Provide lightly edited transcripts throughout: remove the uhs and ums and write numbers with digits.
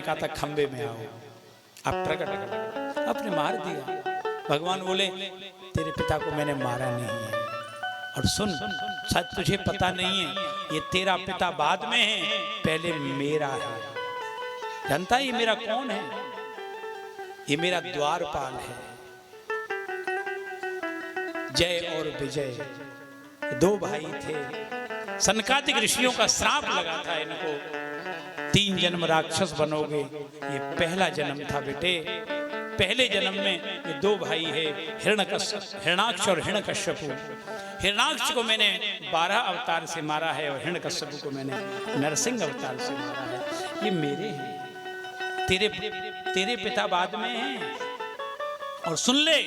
कहा था खंबे में आओ, आप प्रकट कर, आपने मार दिया। भगवान बोले तेरे पिता को मैंने मारा नहीं है, और सुन शायद तुझे पता नहीं है ये तेरा पिता बाद में है, पहले मेरा है। जानता है ये मेरा कौन है? ये मेरा द्वारपाल है। जय और विजय दो भाई थे। सनकादिक ऋषियों का श्राप लगा था इनको, 3 जन्म राक्षस बनोगे। ये पहला जन्म था बेटे। पहले जन्म में ये 2 भाई है, हिरण्याक्ष और हिरण्यकश्यप। हिरण्याक्ष को मैंने 12 अवतार से मारा है, और हिरण्यकश्यप को मैंने नरसिंह अवतार से मारा है। ये मेरे हैं, तेरे पिता बाद में हैं। और सुन ले,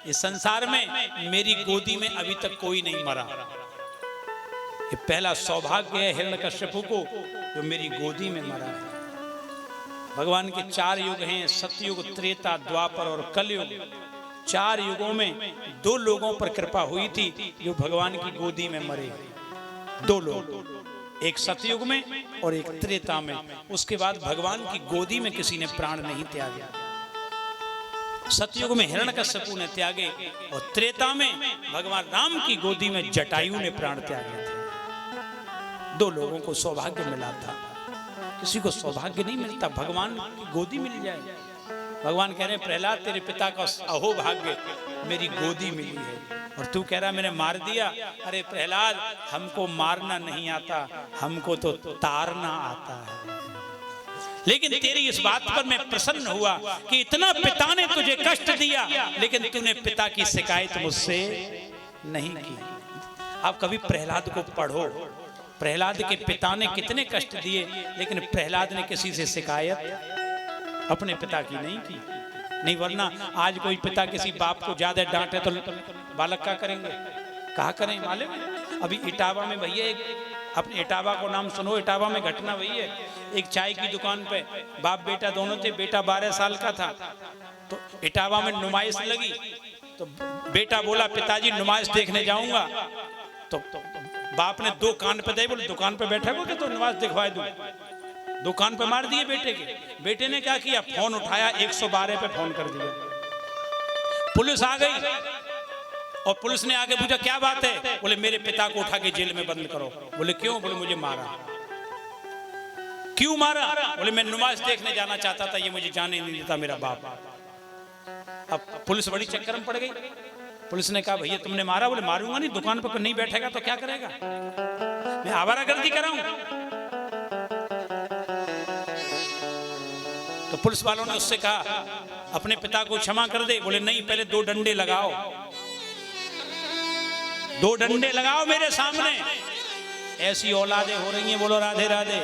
इस संसार में मेरी गोदी में अभी तक कोई नहीं मरा। ये पहला सौभाग्य है हिरण्यकश्यप को जो मेरी गोदी में मरा है। भगवान के 4 युग हैं, सतयुग, त्रेता, द्वापर और कलयुग। 4 युगों में 2 लोगों पर कृपा हुई थी जो भगवान की गोदी में मरे। 2 लोग, एक सतयुग में और एक त्रेता में। उसके बाद भगवान की गोदी में किसी ने प्राण नहीं त्यागे। सतयुग में हिरण्यकश्यप ने त्यागे, और त्रेता में भगवान राम की गोदी में जटायु ने प्राण त्यागे थे। 2 लोगों को सौभाग्य मिला था। किसी को सौभाग्य नहीं मिलता भगवान की गोदी मिल जाए। भगवान कह रहे हैं प्रहलाद तेरे पिता का अहो भाग्य मेरी गोदी मिली है, और तू कह रहा मैंने मार दिया। अरे प्रहलाद, हमको मारना नहीं आता, हमको तो तारना आता है। लेकिन तेरी इस बात पर मैं प्रसन्न हुआ कि इतना पिता ने तुझे कष्ट दिया, लेकिन तूने पिता की शिकायत मुझसे नहीं की। आप कभी प्रहलाद को पढ़ो, प्रहलाद के पिता ने कितने कष्ट दिए, लेकिन प्रहलाद ने किसी से शिकायत अपने पिता की नहीं की। नहीं वरना आज कोई पिता किसी बाप को ज्यादा डांटे तो बालक क्या करेंगे, कहा करें मालूम है? अभी इटावा में भैया, अपने इटावा को नाम सुनो, इटावा में घटना वही है। एक चाय की दुकान पे बाप बेटा दोनों थे। बेटा 12 साल का था, तो इटावा में नुमाइश लगी, तो बेटा बोला पिताजी नुमाइश देखने जाऊंगा। तो बाप ने 2 कान पे दे, बोले दुकान पे बैठा को तो नुमाइश दिखवाए दूं। 2 कान पे मार दिए बेटे के। बेटे ने क्या किया, फोन उठाया, 112 पे फोन कर दिया। पुलिस आ गई, और पुलिस ने आगे पूछा क्या बात है? बोले मेरे पिता को उठा के जेल में बंद करो। बोले क्यों? बोले मुझे मारा। क्यों मारा? बोले मैं नुमाइश देखने जाना चाहता था, ये मुझे जाने नहीं देता मेरा बाप। अब पुलिस बड़ी चक्कर में पड़ गई। पुलिस ने कहा भैया तुमने मारा? बोले मारूंगा नहीं, दुकान पर नहीं बैठेगा तो क्या करेगा, मैं आवारागर्दी कराऊं? तो पुलिस वालों ने उससे कहा अपने पिता को क्षमा कर दे। बोले नहीं, पहले 2 डंडे लगाओ, 2 डंडे लगाओ मेरे सामने। ऐसी औलादें हो रही हैं, बोलो राधे राधे।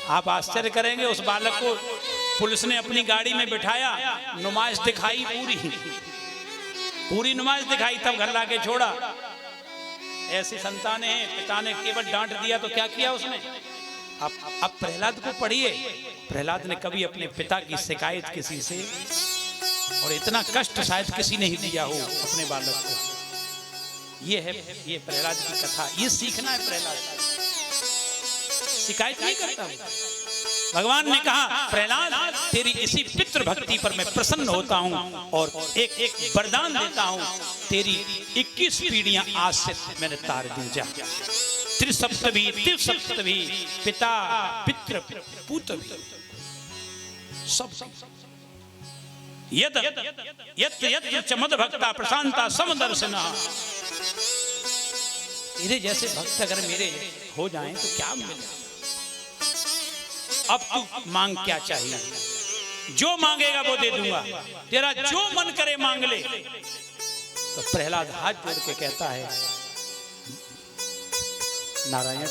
आप आश्चर्य करेंगे, उस बालक को पुलिस ने अपनी गाड़ी में बिठाया, नुमाइश दिखाई, पूरी नुमाइश दिखाई, तब घर लाके छोड़ा। ऐसी संतानें हैं, पिता ने केवल डांट दिया तो क्या किया उसने। अब प्रहलाद को पढ़िए, प्रहलाद ने कभी अपने पिता की शिकायत किसी से, और इतना कष्ट शायद किसी ने ही दिया हो अपने बालक को। ये है ये प्रहलाद की कथा, ये सीखना है। प्रहलाद शिकायत नहीं करता। भगवान ने कहा प्रहलाद तेरी इसी पितृ भक्ति पर मैं प्रसन्न होता हूं, और एक वरदान देता हूं, तेरी 21 पीढ़ियां आज से मैंने तार दी। जा त्रिसप्तभी पिता पितृ पुत्र सब यत् मद भक्ता प्रशांता समदर्शना। तेरे जैसे भक्त अगर मेरे हो जाएं तो क्या मिले। अब तू मांग क्या चाहिए, जो मांगेगा वो दे दूंगा, तेरा जो मन करे मांग ले। तो प्रहलाद हाथ जोड़ के कहता है नारायण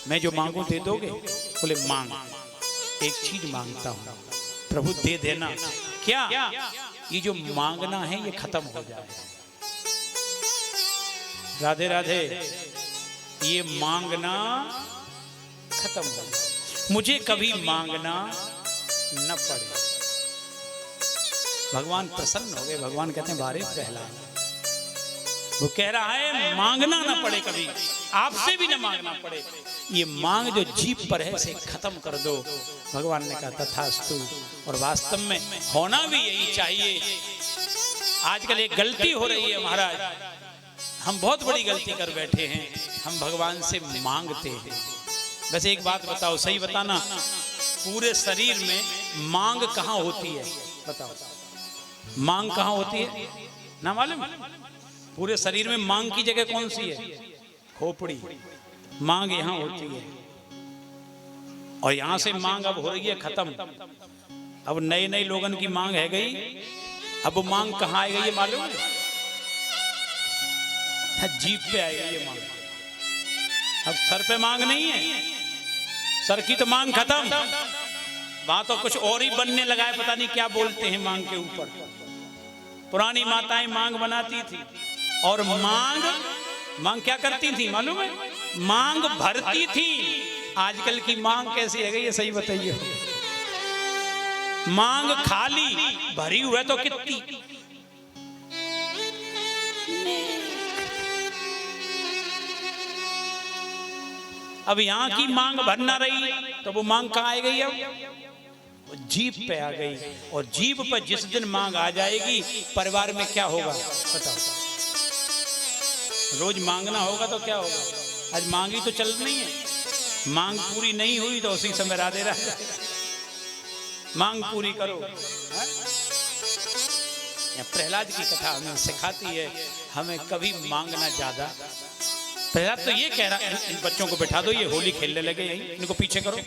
मैं जो मांगू दे दोगे? बोले मांग, एक चीज मांगता हूं प्रभु दे देना। क्या? ये जो मांगना है ये खत्म हो जाए। राधे राधे, ये मांगना खत्म हो जाए, मुझे कभी मांगना न पड़े। भगवान प्रसन्न हो गए। भगवान कहते हैं बारे प्रहलाद, वो कह रहा है मांगना न पड़े कभी। आपसे भी न मांगना पड़े, ये मांग जो जीभ पर है से खत्म कर दो। भगवान ने कहा तथास्तु। और वास्तव में होना भी यही चाहिए। आजकल एक गलती हो रही है महाराज, हम बहुत बड़ी गलती कर बैठे हैं, हम भगवान से मांगते हैं। वैसे एक बात बताओ, सही बताना, पूरे शरीर में मांग कहाँ होती है? बताओ, मांग कहाँ होती है? ना मालूम? पूरे शरीर में मांग की जगह कौन सी है? खोपड़ी। मांग यहाँ होती है। और यहां से मांग अब हो रही है खत्म। अब नए नए लोगन की मांग है गई। अब वो मांग कहाँ आएगी ये मालूम है? जीभ पे आएगी ये मांग। अब सर पे मांग नहीं है, सर की तो मांग खत्म। वहां तो कुछ और ही बनने लगा है, पता नहीं क्या बोलते हैं मांग के ऊपर। पुरानी माताएं मांग बनाती थी और मांग क्या करती थी मालूम है? मांग भरती थी। आजकल की मांग कैसी है गई ये सही बताइए। मांग खाली, भरी हुई तो कितनी। अब यहां की मांग भरना रही तो वो मांग कहां आ गई? अब जीभ पे आ गई। और जीभ पर जिस दिन मांग आ जाएगी, परिवार में क्या होगा बताओ? रोज मांगना होगा तो क्या होगा? आज मांगी तो चल नहीं है, मांग पूरी नहीं हुई तो उसी समय राधे राधे। मांग पूरी करो। प्रहलाद की कथा हमें सिखाती है हमें कभी मांगना ज्यादा। प्रहलाद तो ये कह रहा है, इन बच्चों को बैठा दो, ये होली खेलने लगे, यही इनको पीछे करो,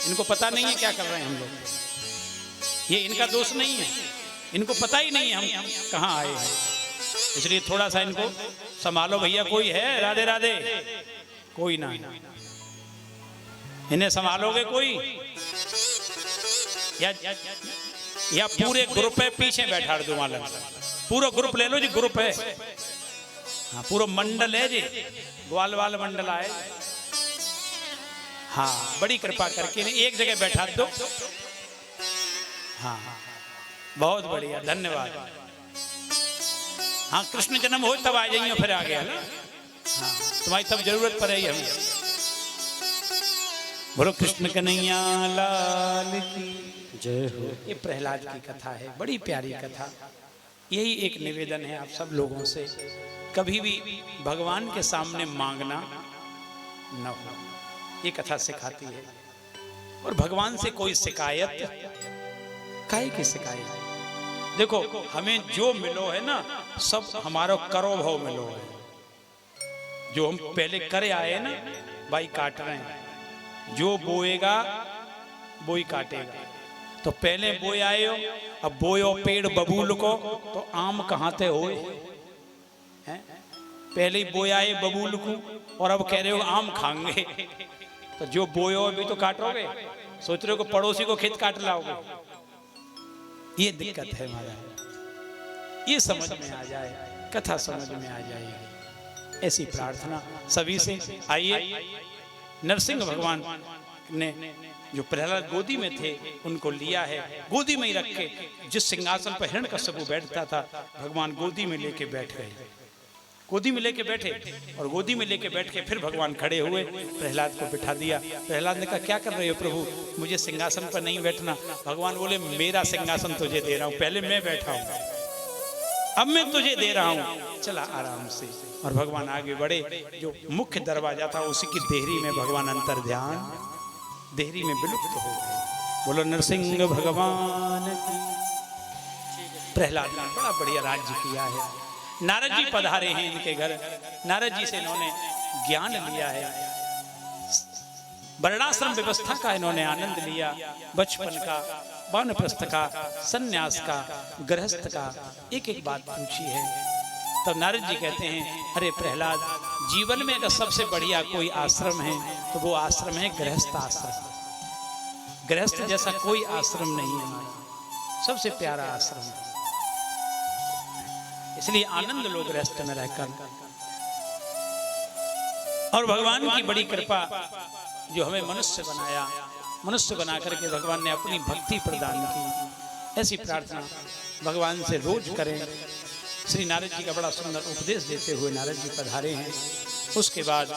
इनको पता नहीं है क्या कर रहे हैं हम लोग। ये इनका दोष नहीं है, इनको पता ही नहीं है हम कहाँ आए हैं, इसलिए थोड़ा सा इनको संभालो भैया। कोई है? राधे राधे। कोई ना, इन्हें संभालोगे कोई? या पूरे ग्रुप है पीछे बैठा दो मालूम? पूरा ग्रुप ले लो जी, ग्रुप है। हाँ, पूरा मंडल है जी, ग्वाल वाल मंडल आए। हाँ, बड़ी कृपा करके एक जगह बैठा दो। हाँ, बहुत बढ़िया, धन्यवाद। हाँ, कृष्ण जन्म हो तब आ जाइए, फिर आ गया ना। हाँ, तुम्हारी तब जरूरत पड़ेगी हमें। बोलो कृष्ण कन्हैया लाल की जय हो। ये प्रहलाद की कथा है, बड़ी प्यारी कथा। यही एक निवेदन है आप सब लोगों से, कभी भी भगवान के सामने मांगना न हो, ये कथा सिखाती है। और भगवान से कोई शिकायत, काहे की शिकायत? देखो, हमें जो मिलो है ना, सब हमारा करो भाव मिलो है। जो हम पहले करे आए ना, भाई काट रहे हैं। जो बोएगा वो ही काटेगा। तो पहले बोए आए हो, अब बोयो पेड़ बबूल को, तो आम कहाँ थे होए हैं? पहले ही बोए आए बबूल को और अब कह रहे हो आम खाएंगे। तो जो बोयो अभी तो काटोगे, सोच रहे हो को पड़ोसी को खेत काट लाओगे। ये दिक्कत है महाराज। ये समझ में आ जाए, कथा समझ में आ जाएगी, ऐसी प्रार्थना सभी से। आइए, नरसिंह भगवान ने जो प्रहलाद गोदी में थे उनको लिया है, गोदी में ही रख के। जिस सिंहासन पर हिरण्यकश्यप बैठता था, भगवान गोदी में लेके बैठ गए। गोदी में लेके बैठे और गोदी में लेके बैठ के फिर भगवान खड़े हुए, प्रहलाद को बिठा दिया। प्रहलाद ने कहा क्या कर रहे हो प्रभु, मुझे सिंहासन पर नहीं बैठना। भगवान बोले मेरा सिंहासन तुझे दे रहा हूँ, पहले मैं बैठा हूँ, अब मैं तुझे दे रहा हूँ, चला आराम से। और भगवान आगे बढ़े। जो मुख्य दरवाजा था उसी की देहरी में भगवान अंतर ध्यान, देहरी में विलुप्त हो गए। बोलो नरसिंह भगवान की। प्रहलाद ने बड़ा बढ़िया राज्य किया है। नारद जी पधारे हैं इनके घर, नारद जी से इन्होंने ज्ञान लिया है, वर्णाश्रम व्यवस्था का इन्होंने आनंद लिया, बचपन का, वानप्रस्थ का, सन्यास का, गृहस्थ का, एक एक बात पूछी है। तब नारद जी कहते हैं अरे प्रहलाद, जीवन में अगर सबसे बढ़िया कोई आश्रम है तो वो आश्रम है गृहस्थ आश्रम। गृहस्थ जैसा कोई आश्रम नहीं है, सबसे प्यारा आश्रम है। इसलिए आनंद लो गृहस्थ में रहकर। और भगवान की बड़ी कृपा जो हमें मनुष्य बनाया, मनुष्य बना करके भगवान ने अपनी भक्ति प्रदान की। ऐसी प्रार्थना भगवान से रोज करें। श्री नारद जी का बड़ा सुंदर उपदेश देते हुए नारद जी पधारे हैं। उसके बाद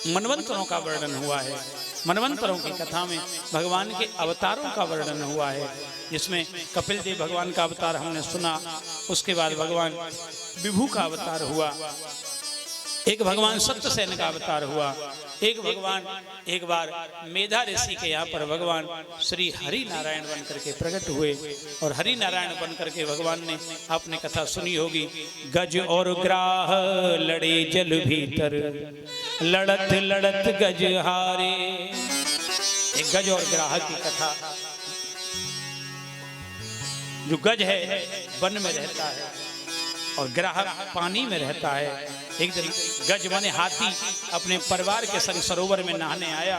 मनवंतरों का वर्णन हुआ है। मनवंतरों की कथा में भगवान के अवतारों का वर्णन हुआ है, जिसमें कपिल देव भगवान का अवतार हमने सुना, उसके बाद भगवान विभु का अवतार हुआ, एक भगवान सत्यसेन का अवतार हुआ, एक भगवान एक बार मेधा ऋषि के यहाँ पर भगवान श्री हरि नारायण बन करके प्रकट हुए, और हरि नारायण बन करके भगवान ने, आपने कथा सुनी होगी, गज और ग्राह लड़े जल भीतर, लड़त लड़त गज हारे। एक गज और ग्राह की कथा। जो गज है वन में रहता है और ग्राह पानी में रहता है। एक दिन गज माने हाथी अपने परिवार के संग सरोवर में नहाने आया,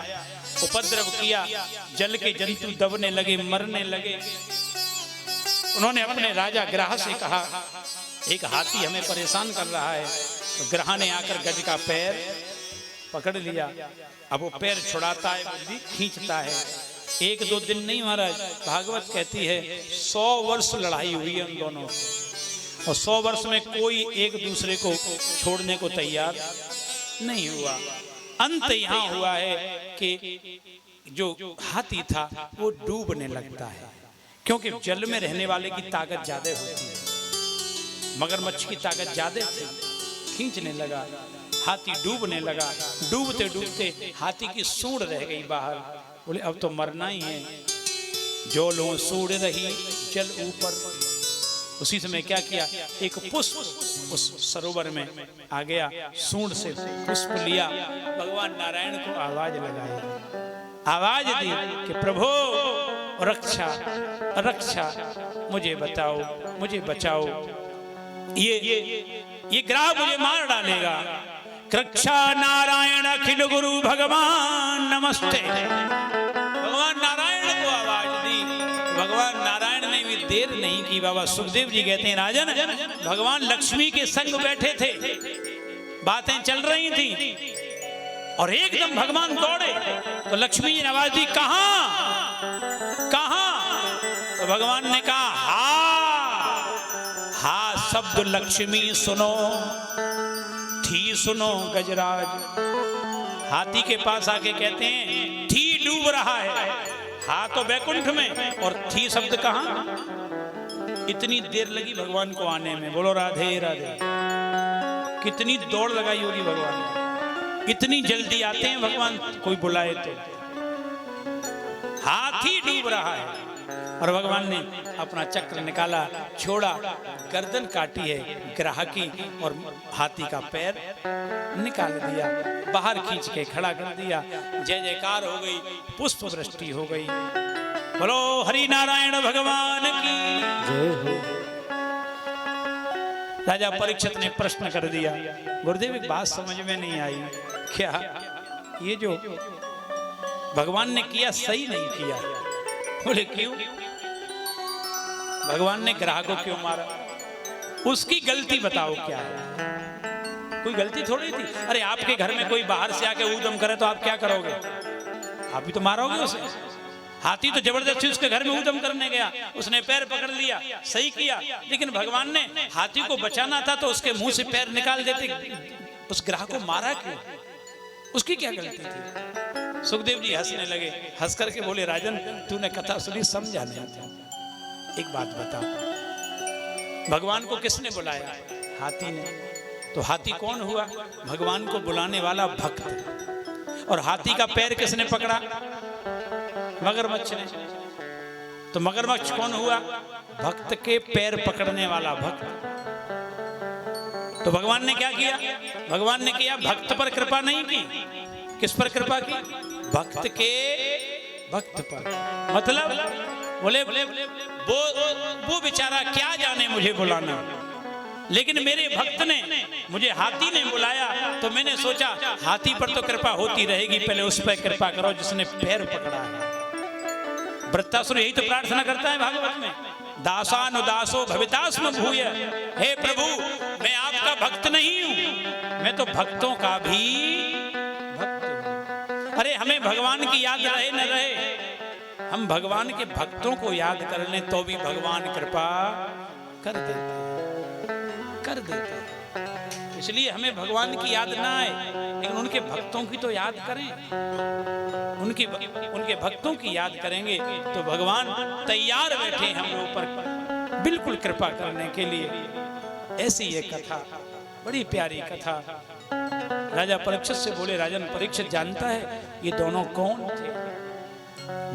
उपद्रव किया, जल के जंतु दबने लगे, मरने लगे। उन्होंने अपने राजा ग्राह से कहा, एक हाथी हमें परेशान कर रहा है। तो ग्राह ने आकर गज का पैर पकड़ लिया। अब वो पैर छुड़ाता है, बुद्धि खींचता है। एक दो दिन नहीं महाराज, भागवत कहती है 100 वर्ष लड़ाई हुई है उन दोनों, और 100 वर्ष में कोई एक दूसरे को छोड़ने को तैयार नहीं हुआ। अंत यहाँ हुआ है कि जो हाथी था वो डूबने लगता है, क्योंकि जल में रहने वाले की ताकत ज्यादा होती है, मगरमच्छ की ताकत ज्यादा थी। खींचने लगा, हाथी डूबने लगा। डूबते डूबते हाथी की सूंड रह गई बाहर। बोले अब तो मरना ही है। जो लो सूंड रही जल ऊपर। उसी समय क्या किया, एक पुष्प उस सरोवर में आ गया, सूंड से पुष्प लिया, भगवान नारायण को आवाज लगाई, आवाज दी कि प्रभु रक्षा रक्षा, मुझे बताओ, मुझे बचाओ, ये ग्राह मुझे मार डालेगा। रक्षा नारायण अखिल गुरु भगवान नमस्ते। भगवान नारायण को आवाज दी। भगवान नारायण ने भी देर नहीं की। बाबा सुखदेव जी कहते हैं, राजन भगवान लक्ष्मी के संग बैठे थे, बातें चल रही थी, और एकदम भगवान दौड़े तो लक्ष्मी जी ने आवाज दी, कहां कहां? तो भगवान ने कहा, हा शब्द लक्ष्मी सुनो, थी सुनो गजराज। हाथी के पास आके कहते हैं, थी डूब रहा है, हा तो बैकुंठ में, और थी शब्द कहां? इतनी देर लगी भगवान को आने में। बोलो राधे राधे। कितनी दौड़ लगाई होगी भगवान ने, इतनी जल्दी आते हैं भगवान, कोई बुलाए तो। हाथी डूब रहा है और भगवान ने अपना चक्र निकाला, छोड़ा, गर्दन काटी है ग्राह की, और हाथी का पैर निकाल दिया, बाहर खींच के खड़ा कर दिया। जय जयकार हो गई, पुष्प वृष्टि हो गई। बोलो हरि नारायण भगवान की जय हो। राजा परीक्षित ने प्रश्न कर दिया, गुरुदेव एक बात समझ में नहीं आई, क्या ये जो भगवान ने किया सही नहीं किया? बोले क्यों? भगवान ने ग्राह को क्यों मारा? उसकी गलती बताओ क्या है? कोई गलती थोड़ी थी। अरे आपके घर में कोई बाहर से आके ऊधम करे तो आप क्या करोगे? आप भी तो मारोगे उसे। हाथी तो जबरदस्ती उसके घर में ऊधम करने गया, उसने पैर पकड़ लिया, सही किया, लेकिन भगवान ने हाथी को बचाना था तो उसके मुंह से पैर निकाल देते। उस ग्राह को मारा क्यों? उसकी क्या गलती थी? सुखदेव जी हंसने लगे, हंस करके बोले, राजन तूने कथा सुनी, समझा नहीं था। एक बात बता, भगवान को किसने बुलाया? हाथी ने। तो हाथी कौन हुआ? भगवान को बुलाने वाला भक्त। और हाथी का पैर किसने पकड़ा? मगरमच्छ ने। तो मगरमच्छ कौन हुआ? भक्त के पैर पकड़ने वाला भक्त। तो भगवान ने क्या किया? भगवान ने किया भक्त पर कृपा नहीं की। किस पर कृपा की? भक्त के भक्त पर। मतलब बोले वो बेचारा क्या जाने मुझे बुलाना, लेकिन मेरे भक्त ने मुझे हाथी ने बुलाया तो मैंने सोचा हाथी पर तो कृपा होती रहेगी, पहले उस पर कृपा करो जिसने पैर पकड़ा है। वृत्तासुर यही तो प्रार्थना करता है भागवत में, दासानुदासो भवितास्म भूय। हे प्रभु मैं आपका भक्त नहीं हूं, मैं तो भक्तों का भी भक्त हूं। अरे हमें भगवान की याद रहे न रहे, हम भगवान के भक्तों को याद कर लें तो भी भगवान कृपा कर देते। इसलिए हमें भगवान की याद ना आए, लेकिन उनके भक्तों की तो याद करें। उनके भक्तों की याद करेंगे तो भगवान तैयार बैठे हैं हम लोग पर बिल्कुल कृपा करने के लिए। ऐसी ये कथा, बड़ी प्यारी कथा। राजा परीक्षित से बोले, राजन परीक्षित जानता है ये दोनों कौन थे?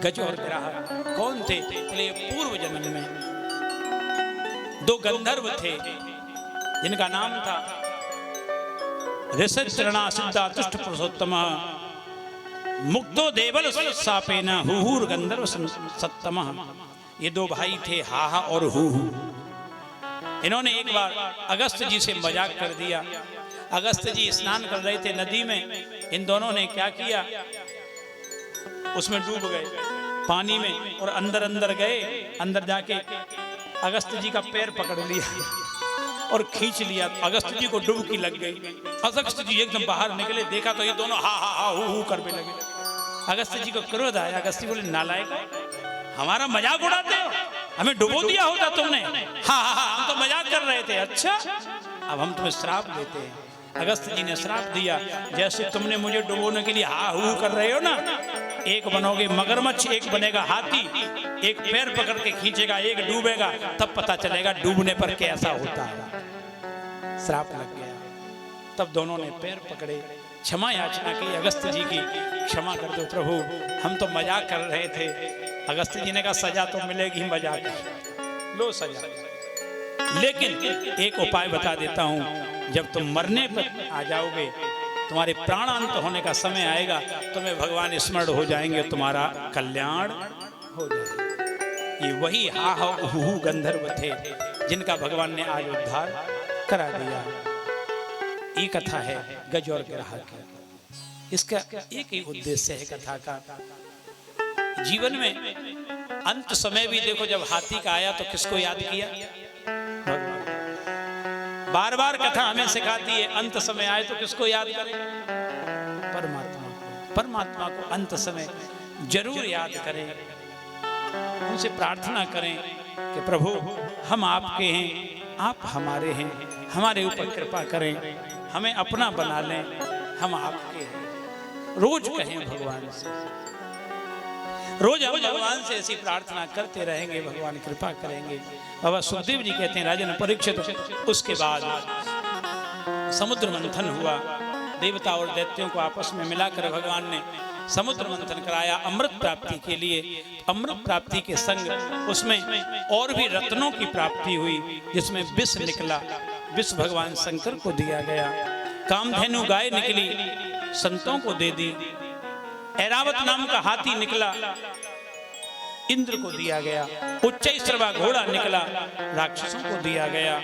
गज और ग्राहक कौन थे? बोले पूर्व जन्म में दो गंधर्व थे जिनका नाम था ऋषिचरणा सिद्धा तुष्ट पुरुषोत्तम मुक्तो देवल सापेन हुहुर गंधर्व सत्तम। ये दो भाई थे, हाहा और हुहु। इन्होंने एक बार अगस्त जी से मजाक कर दिया। अगस्त जी स्नान कर रहे थे नदी में, इन दोनों ने क्या किया, उसमें डूब गए पानी में और अंदर अंदर गए। अंदर जाके अगस्त जी का पैर पकड़ लिया और खींच लिया। अगस्त जी को डुबकी लग गई। अगस्त जी एकदम बाहर निकले, देखा तो ये दोनों हा हा हा हु करने लगे। अगस्त जी को क्रोध आया। अगस्त जी बोले, नालायक, हमारा मजाक उड़ाते हो, हमें डुबो दिया होता तुमने। हाँ हाँ हाँ, हम तो मजाक कर रहे थे। अच्छा, अब हम तुम्हें श्राप देते हैं। अगस्त जी ने श्राप दिया, जैसे तुमने मुझे डुबोने के लिए हा हु कर रहे हो ना, एक बनोगे मगरमच्छ, एक बनेगा हाथी, एक पैर पकड़ के खींचेगा, एक डूबेगा, तब पता चलेगा डूबने पर कैसा होता है। श्राप लग गया। तब दोनों ने पैर पकड़े, क्षमा याचना की, अगस्त जी की, क्षमा कर दो प्रभु, हम तो मजाक कर रहे थे। अगस्त जी ने कहा, सजा तो मिलेगी, मजाक लो सजा, लेकिन एक उपाय बता देता हूं। जब तुम मरने पर आ जाओगे, तुम्हारे प्राणांत होने का समय आएगा, तुम्हें भगवान स्मरण हो जाएंगे, तुम्हारा कल्याण हो जाएगा। ये वही हा हा हु गंधर्व थे जिनका भगवान ने आज उद्धार करा दिया। ये कथा है गज और ग्राहक की। इसका एक ही उद्देश्य है कथा का। जीवन में अंत समय भी देखो, जब हाथी का आया तो किसको याद किया? बार बार कथा हमें सिखाती है, अंत समय आए तो किसको याद करें? परमात्मा को। परमात्मा को अंत समय जरूर याद करें, उनसे प्रार्थना करें कि प्रभु हम आपके हैं, आप हमारे हैं, हमारे ऊपर कृपा करें, हमें अपना बना लें, हम आपके हैं। रोज कहें भगवान से, रोज हम भगवान से ऐसी प्रार्थना करते रहेंगे, भगवान कृपा करेंगे। बाबा सुखदेव जी कहते हैं, राजन परीक्षित, उसके बाद समुद्र मंथन हुआ। देवता और दैत्यों को आपस में मिलाकर भगवान ने समुद्र मंथन कराया अमृत प्राप्ति के लिए। अमृत प्राप्ति के संग उसमें और भी रत्नों की प्राप्ति हुई, जिसमें विष निकला। विष भगवान शंकर को दिया गया। कामधेनु गाय निकली, संतों को दे दी। ऐरावत नाम का हाथी निकला, इंद्र को दिया गया। उच्चैश्रवा घोड़ा निकला, राक्षसों को दिया गया।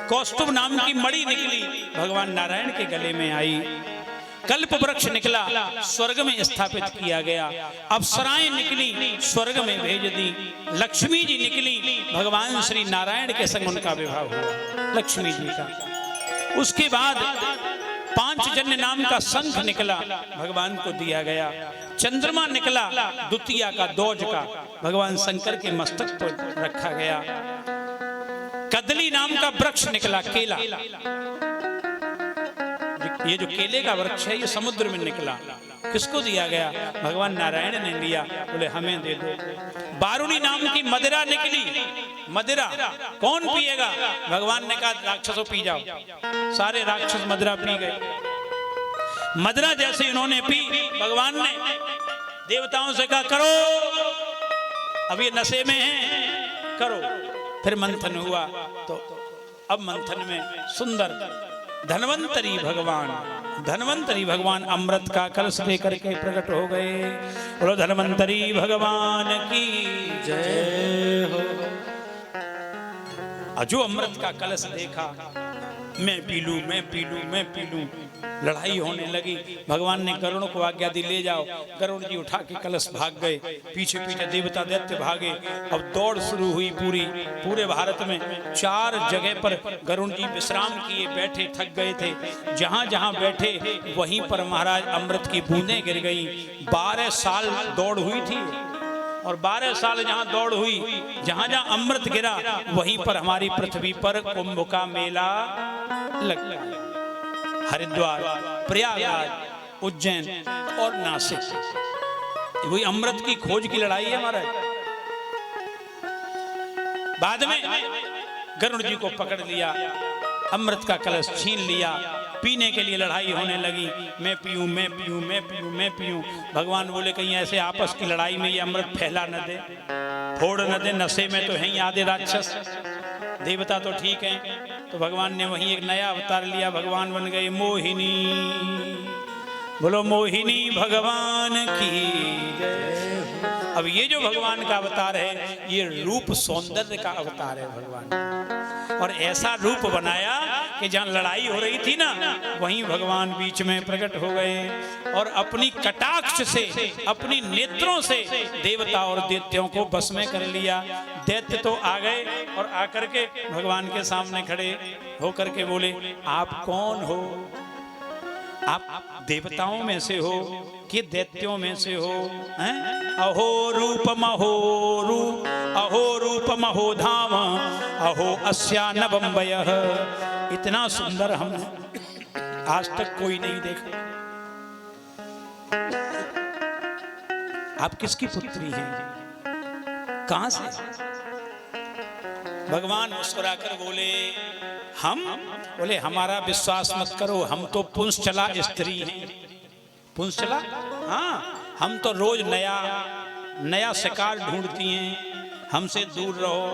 कौस्तुभ नाम की मणि निकली, भगवान नारायण के गले में आई। कल्प वृक्ष निकला, स्वर्ग में स्थापित किया गया। अप्सराएं निकली, स्वर्ग में भेज दी। लक्ष्मी जी निकली, भगवान श्री नारायण के संग उनका विवाह हुआ, लक्ष्मी जी का। उसके बाद पांचजन्य नाम का शंख निकला, भगवान को दिया गया। चंद्रमा निकला, द्वितीया का दोज का, भगवान शंकर के मस्तक पर रखा गया। कदली नाम का वृक्ष निकला, केला। ये जो केले का वृक्ष है, ये समुद्र में निकला। किसको दिया गया? भगवान नारायण ने लिया, बोले हमें दे दो। बारुणी नाम की मदिरा निकली। मदिरा कौन पिएगा? भगवान ने कहा राक्षसों पी जाओ। सारे राक्षस मदिरा पी गए। मदिरा जैसे इन्होंने पी, भगवान ने देवताओं से कहा करो, अब ये नशे में हैं, करो। फिर मंथन हुआ, तो अब मंथन में सुंदर धन्वंतरी भगवान अमृत का कलश लेकर के प्रकट हो गए। बोलो धन्वंतरी भगवान की जय हो। जो अमृत का कलश देखा, मैं पी लूं, मैं पी लूं, मैं पी लूं, लड़ाई होने लगी। भगवान ने गरुड़ को आज्ञा दी, ले जाओ। गरुड़ जी उठा के कलश भाग गए। पीछे पीछे देवता दैत्य भागे। अब दौड़ शुरू हुई। पूरे भारत में 4 जगह पर गरुड़ जी विश्राम किए, बैठे, थक गए थे। जहां जहां बैठे वहीं पर महाराज अमृत की बूंदें गिर गई। 12 साल दौड़ हुई थी। और 12 साल जहां दौड़ हुई, जहां जहां अमृत गिरा, वहीं पर हमारी पृथ्वी पर कुंभ का मेला लगता है। हरिद्वार, प्रयागराज, उज्जैन और नासिक, वही अमृत की खोज की लड़ाई है हमारा। बाद में गरुड़ जी को पकड़ लिया, अमृत का कलश छीन लिया, पीने के लिए लड़ाई होने लगी, मैं पीऊं मैं पीऊं मैं पीऊं मैं पीऊं। भगवान बोले कहीं ऐसे आपस की लड़ाई में ये अमृत फैला न दे, फोड़ न दे, नशे में तो हैं आधे राक्षस, देवता तो ठीक हैं। तो भगवान ने वहीं एक नया अवतार लिया, भगवान बन गए मोहिनी। बोलो मोहिनी भगवान की जय। अब ये जो भगवान का अवतार है, ये रूप सौंदर्य का अवतार है भगवान, और ऐसा रूप बनाया कि जहां लड़ाई हो रही थी ना, वहीं भगवान बीच में प्रकट हो गए और अपनी कटाक्ष से, अपनी नेत्रों से देवता और दैत्यों को बस में कर लिया। दैत्य तो आ गए और आकर के भगवान के सामने खड़े होकर के बोले, आप कौन हो? आप देवताओं में से हो कि दैत्यों में से हो? हैं? अहो रूप महो रूप, अहो रूप महो धाम, अहो अस्या नवंबयः। इतना सुंदर हम आज तक कोई नहीं देखा। आप किसकी पुत्री हैं? कहां से? भगवान मुस्कुराकर बोले, हम? बोले हमारा विश्वास मत करो, हम तो पुंसचला स्त्री हैं। पुंसचला? हाँ, हम तो रोज नया नया शिकार ढूंढती हैं, हमसे दूर रहो।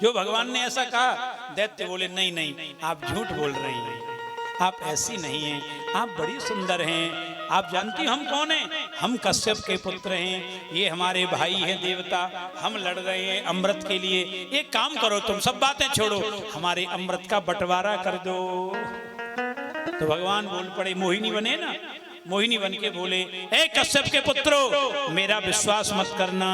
जो भगवान ने ऐसा कहा, दैत्य बोले नहीं नहीं, आप झूठ बोल रही हैं, आप ऐसी नहीं हैं, आप बड़ी सुंदर हैं। आप जानती हो हम कौन हैं? हम कश्यप के पुत्र हैं, ये हमारे भाई हैं देवता, हम लड़ रहे हैं अमृत के लिए। एक काम करो, तुम सब बातें छोड़ो, हमारे अमृत का बंटवारा कर दो। तो भगवान बोल पड़े, मोहिनी बने ना, मोहिनी बन के बोले, ए कश्यप के पुत्रों, मेरा विश्वास मत करना।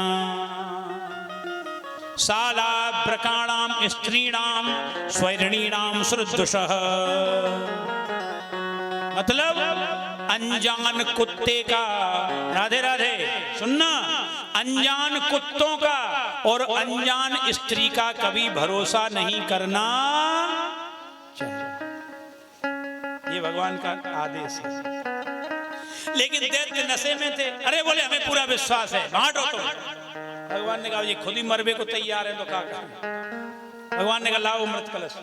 साला ब्रकाणाम स्त्रीणाम स्वैरणीणाम सुरदुषः, मतलब अनजान कुत्ते का, राधे राधे सुनना, अनजान कुत्तों का और अनजान स्त्री का कभी भरोसा नहीं करना चाहिए। ये भगवान का आदेश है। लेकिन दैत्य नशे में थे, अरे बोले हमें पूरा विश्वास है, बांटो तुम। भगवान ने कहा ये खुद ही मरबे को तैयार है, तो क्या करें? भगवान ने कहा लाओ अमृत कलश।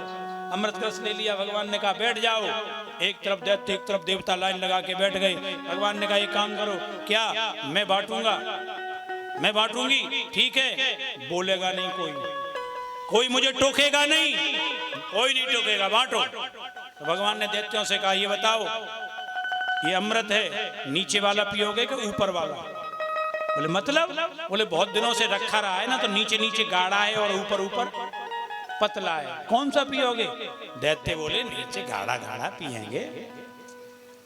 अमृत कलश ले लिया। भगवान ने कहा बैठ जाओ। एक तरफ दैत्य, एक तरफ देवता लाइन लगा के बैठ गए। भगवान ने कहा एक काम करो, क्या मैं बांटूंगा, मैं बांटूंगी, ठीक है? बोलेगा नहीं कोई, कोई मुझे टोकेगा नहीं, कोई नहीं टोकेगा, बांटो। तो भगवान ने दैत्यों से कहा ये बताओ, ये अमृत है, नीचे वाला पियोगे कि ऊपर वाला? बोले मतलब? बोले बहुत दिनों से रखा रहा है ना, तो नीचे नीचे गाढ़ा है और ऊपर ऊपर पतला है, कौन सा पियोगे? दैत्य बोले नीचे गाढ़ा गाढ़ा पिएंगे।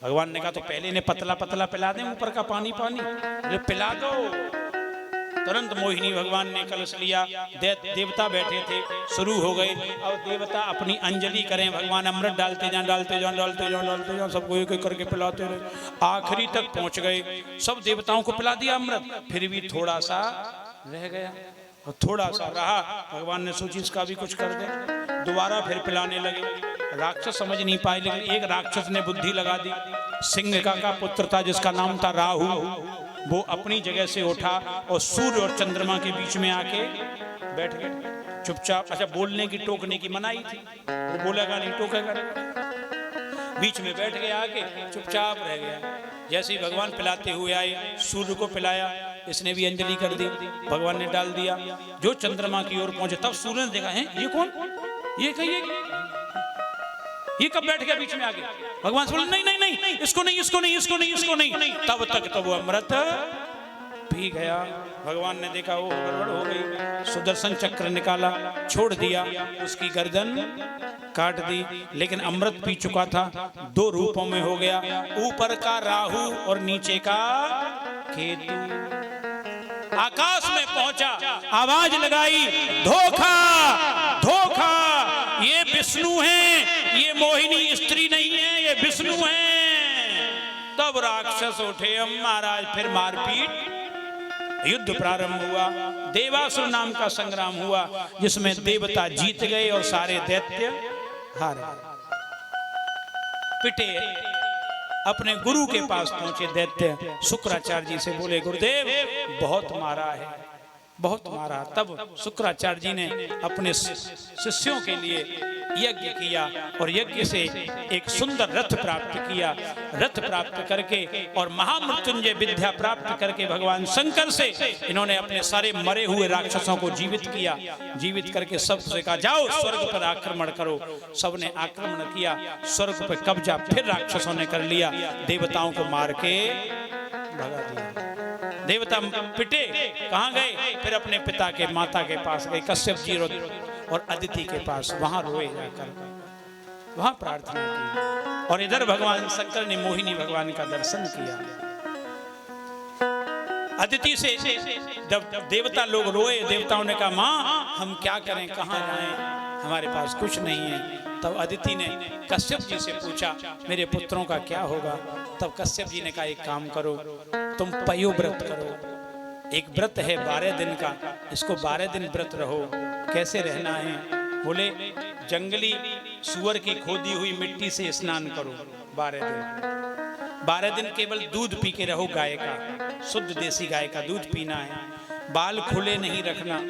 भगवान ने कहा तो पहले इन्हें पतला पतला पिला दें, ऊपर का पानी पानी? बोले पिला दो। तुरंत मोहिनी भगवान ने कलश लिया, देवता बैठे थे, शुरू हो गए। और देवता अपनी अंजलि करें, भगवान अमृत डालते जाएं, डालते जाओ, डालते जाओ, डालते जाओ, सबको एक एक करके पिलाते रहे। आखिरी तक पहुंच गए, सब देवताओं को पिला दिया अमृत, फिर भी थोड़ा सा रह गया और थोड़ा सा रहा। भगवान ने सोची इसका भी कुछ कर दे, दोबारा फिर पिलाने लगे। राक्षस समझ नहीं पाए, लेकिन एक राक्षस ने बुद्धि लगा दी। सिंह का पुत्र था जिसका नाम था राहु, वो अपनी जगह से उठा और सूर्य और चंद्रमा के बीच में आके बैठ गया चुपचाप। अच्छा, बोलने की टोकने की मनाही थी, वो बोलेगा नहीं, टोकेगा नहीं, बीच में बैठ गया, आके चुपचाप रह गया। जैसे ही भगवान पिलाते हुए आए, सूर्य को पिलाया, इसने भी अंजलि कर दी, भगवान ने डाल दिया। जो चंद्रमा की ओर पहुंचे, तब सूर्य ने देखा है ये कौन, ये कहिए ये कब बैठ गया बीच में आके? भगवान से बोले नहीं नहीं नहीं, इसको नहीं, इसको नहीं, इसको नहीं, इसको नहीं। तब तक तो वो अमृत पी गया। भगवान ने देखा वो गड़बड़ हो गई, सुदर्शन चक्र निकाला, छोड़ दिया, उसकी गर्दन काट दी। लेकिन अमृत पी चुका था, दो रूपों में हो गया, ऊपर का राहु और नीचे का केतु। आकाश में पहुंचा, आवाज लगाई, धोखा धोखा, ये विष्णु हैं, ये मोहिनी स्त्री नहीं है, ये विष्णु हैं। तब राक्षस उठे, हम महाराज फिर मारपीट युद्ध प्रारंभ हुआ। देवासुर नाम का संग्राम हुआ जिसमें देवता जीत गए और सारे दैत्य हार गए। पिटे अपने गुरु के पास पहुंचे दैत्य, शुक्राचार्य जी से बोले गुरुदेव बहुत मारा है, बहुत मारा। तब शुक्राचार्य जी ने अपने शिष्यों के लिए यज्ञ किया और यज्ञ से एक सुंदर रथ प्राप्त किया। रथ प्राप्त करके और महामृत्युंजय विद्या प्राप्त करके भगवान शंकर से इन्होंने अपने सारे मरे हुए राक्षसों को जीवित किया। जीवित करके सबसे कहा जाओ स्वर्ग पर आक्रमण करो। सबने आक्रमण किया, स्वर्ग पर कब्जा फिर राक्षसों ने कर लिया। देवताओं को मार के भगा दिया। देवता पिटे, कहाँ गए? फिर अपने पिता के माता के पास गए, कश्यप जी और अदिति के पास। वहां रोए जाकर, वहां प्रार्थना की। और इधर भगवान शंकर ने मोहिनी भगवान का दर्शन किया। अदिति से जब देवता लोग रोए, देवताओं ने कहा माँ हम क्या करें, कहाँ जाएं, हमारे पास कुछ नहीं है। तब अदिति ने कश्यप जी से पूछा मेरे पुत्रों का क्या होगा? तब कश्यप जी ने कहा एक काम करो, तुम पयो व्रत करो। एक व्रत है 12 दिन का, इसको 12 दिन व्रत रहो। कैसे रहना है? बोले जंगली सुअर की खोदी हुई मिट्टी से स्नान करो 12 दिन। 12 दिन केवल दूध पी के रहो, गाय का, शुद्ध देसी गाय का दूध पीना है। बाल खुले नहीं रखना,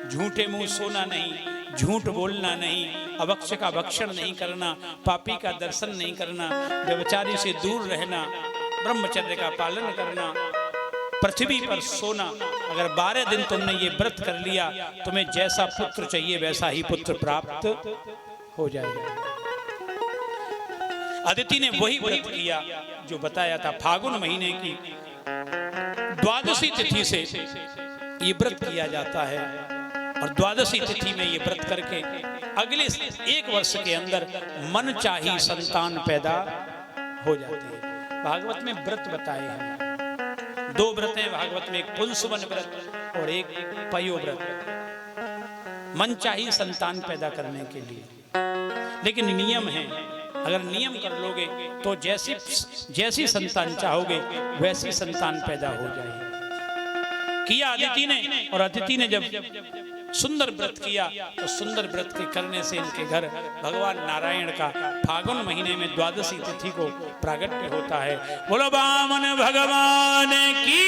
झूठे मुंह सोना नहीं, झूठ बोलना नहीं, अवक्ष का भक्षण नहीं करना, पापी का दर्शन नहीं करना, व्यभिचारी से दूर रहना, ब्रह्मचर्य का पालन करना, पृथ्वी पर सोना। अगर 12 दिन तुमने ये व्रत कर लिया, तुम्हें जैसा पुत्र चाहिए वैसा ही पुत्र प्राप्त हो जाएगा। अदिति ने वही व्रत किया जो बताया था। फागुन महीने की द्वादशी तिथि से ये व्रत किया जाता है और द्वादशी तिथि में ये व्रत करके अगले 1 वर्ष के अंदर मन चाही संतान पैदा हो जाती है। भागवत में व्रत बताए हैं, 2 व्रत हैं भागवत में, एक पुंसवन व्रत और एक पयो व्रत। मन चाही संतान पैदा करने के लिए, लेकिन नियम है। अगर नियम कर लोगे तो जैसी संतान चाहोगे वैसी संतान पैदा हो जाएगी। किया अदिति ने, और अदिति ने जब सुंदर व्रत किया तो सुंदर व्रत के करने से इनके घर भगवान नारायण का फागुन महीने में द्वादशी तिथि को प्रागट्य होता है। बोलो वामन भगवान की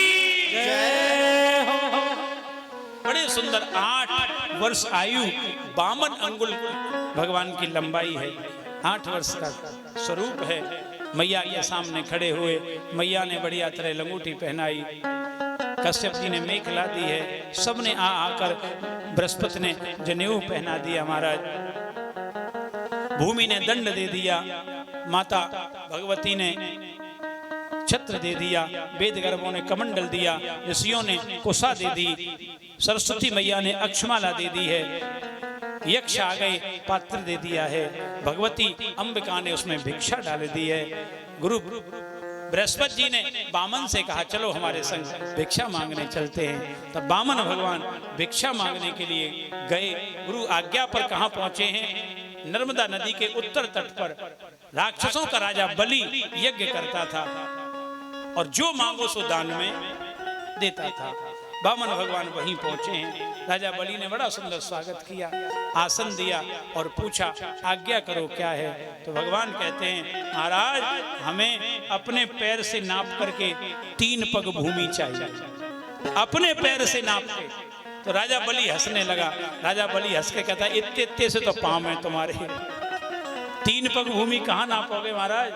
जय हो। बड़े सुंदर 8 वर्ष आयु, 52 अंगुल भगवान की लंबाई है, 8 वर्ष का स्वरूप है। मैया के सामने खड़े हुए, मैया ने बढ़िया तरह लंगोटी पहनाई, कश्यप जी ने मेखला दी है, सबने आकर बृहस्पति ने जनेऊ पहना दिया महाराज, भूमि ने दंड दे दिया, माता भगवती ने छत्र दे दिया, वेद गर्भों ने कमंडल दिया, ऋषियों ने कुशा दे दी, सरस्वती मैया ने अक्षमाला दे दी है, यक्ष आ गए पात्र दे दिया है, भगवती अंबिका ने उसमें भिक्षा डाल दी है। गुरु बृहस्पति जी ने वामन से कहा चलो हमारे संग भिक्षा मांगने चलते हैं। तब वामन भगवान भिक्षा मांगने के लिए गए। गुरु आज्ञा पर कहाँ पहुंचे हैं? नर्मदा नदी के उत्तर तट पर राक्षसों का राजा बलि यज्ञ करता था और जो मांगो सो दान में देता था। वामन भगवान वहीं पहुंचे हैं। राजा बलि ने बड़ा सुंदर स्वागत किया, आसन दिया और पूछा आज्ञा करो क्या है? तो भगवान कहते हैं महाराज हमें अपने पैर से नाप करके 3 पग भूमि चाहिए, अपने पैर से नाप के। तो राजा बलि हंसने लगा। राजा बलि हंस के कहता है इतने से तो पाँव है तुम्हारे, 3 पग भूमि कहाँ नापोगे महाराज?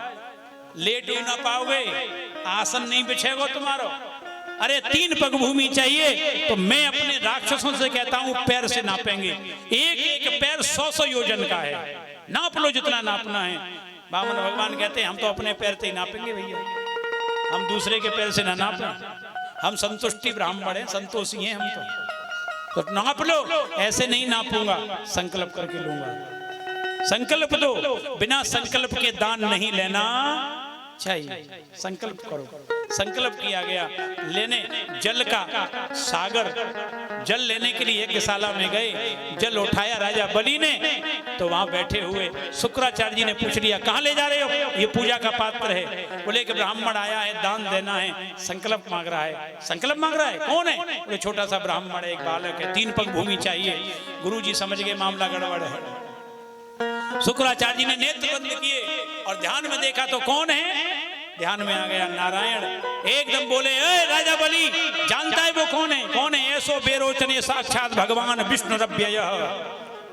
लेट ही ना पाओगे, आसन नहीं बिछेगा तुम्हारा। अरे 3 पग भूमि चाहिए तो मैं अपने राक्षसों से कहता हूं पैर से नापेंगे, एक पैर 100 योजन का है, नाप लो जितना नापना है। वामन भगवान कहते हैं हम तो अपने पैर से ही नापेंगे भैया, हम दूसरे के पैर से ना नापें, हम संतुष्टि ब्राह्मण हैं, संतोषी हैं हम तो नाप लो। ऐसे नहीं नापूंगा, संकल्प करके लूंगा। संकल्प दो, बिना संकल्प के दान नहीं लेना चाहिए। संकल्प करो। संकल्प किया गया। लेने जल का सागर, जल लेने के लिए यज्ञशाला में गए, जल उठाया राजा बलि ने तो वहां बैठे हुए शुक्राचार्य जी ने पूछ लिया, कहाँ ले जा रहे हो? ये पूजा का पात्र है। बोले कि ब्राह्मण आया है, दान देना है, संकल्प मांग रहा है। संकल्प मांग रहा है? कौन है? बोले छोटा सा ब्राह्मण है, एक बालक है, 3 पग भूमि चाहिए। गुरुजी समझ गए मामला गड़बड़ है। शुक्राचार्य जी ने नेत्र बंद किए और ध्यान में देखा तो कौन है? ध्यान में आ गया नारायण। एकदम बोले, ए राजा बलि, जानता है वो कौन है? कौन है? ऐसो बेरोचने साक्षात भगवान विष्णु रव्ययः।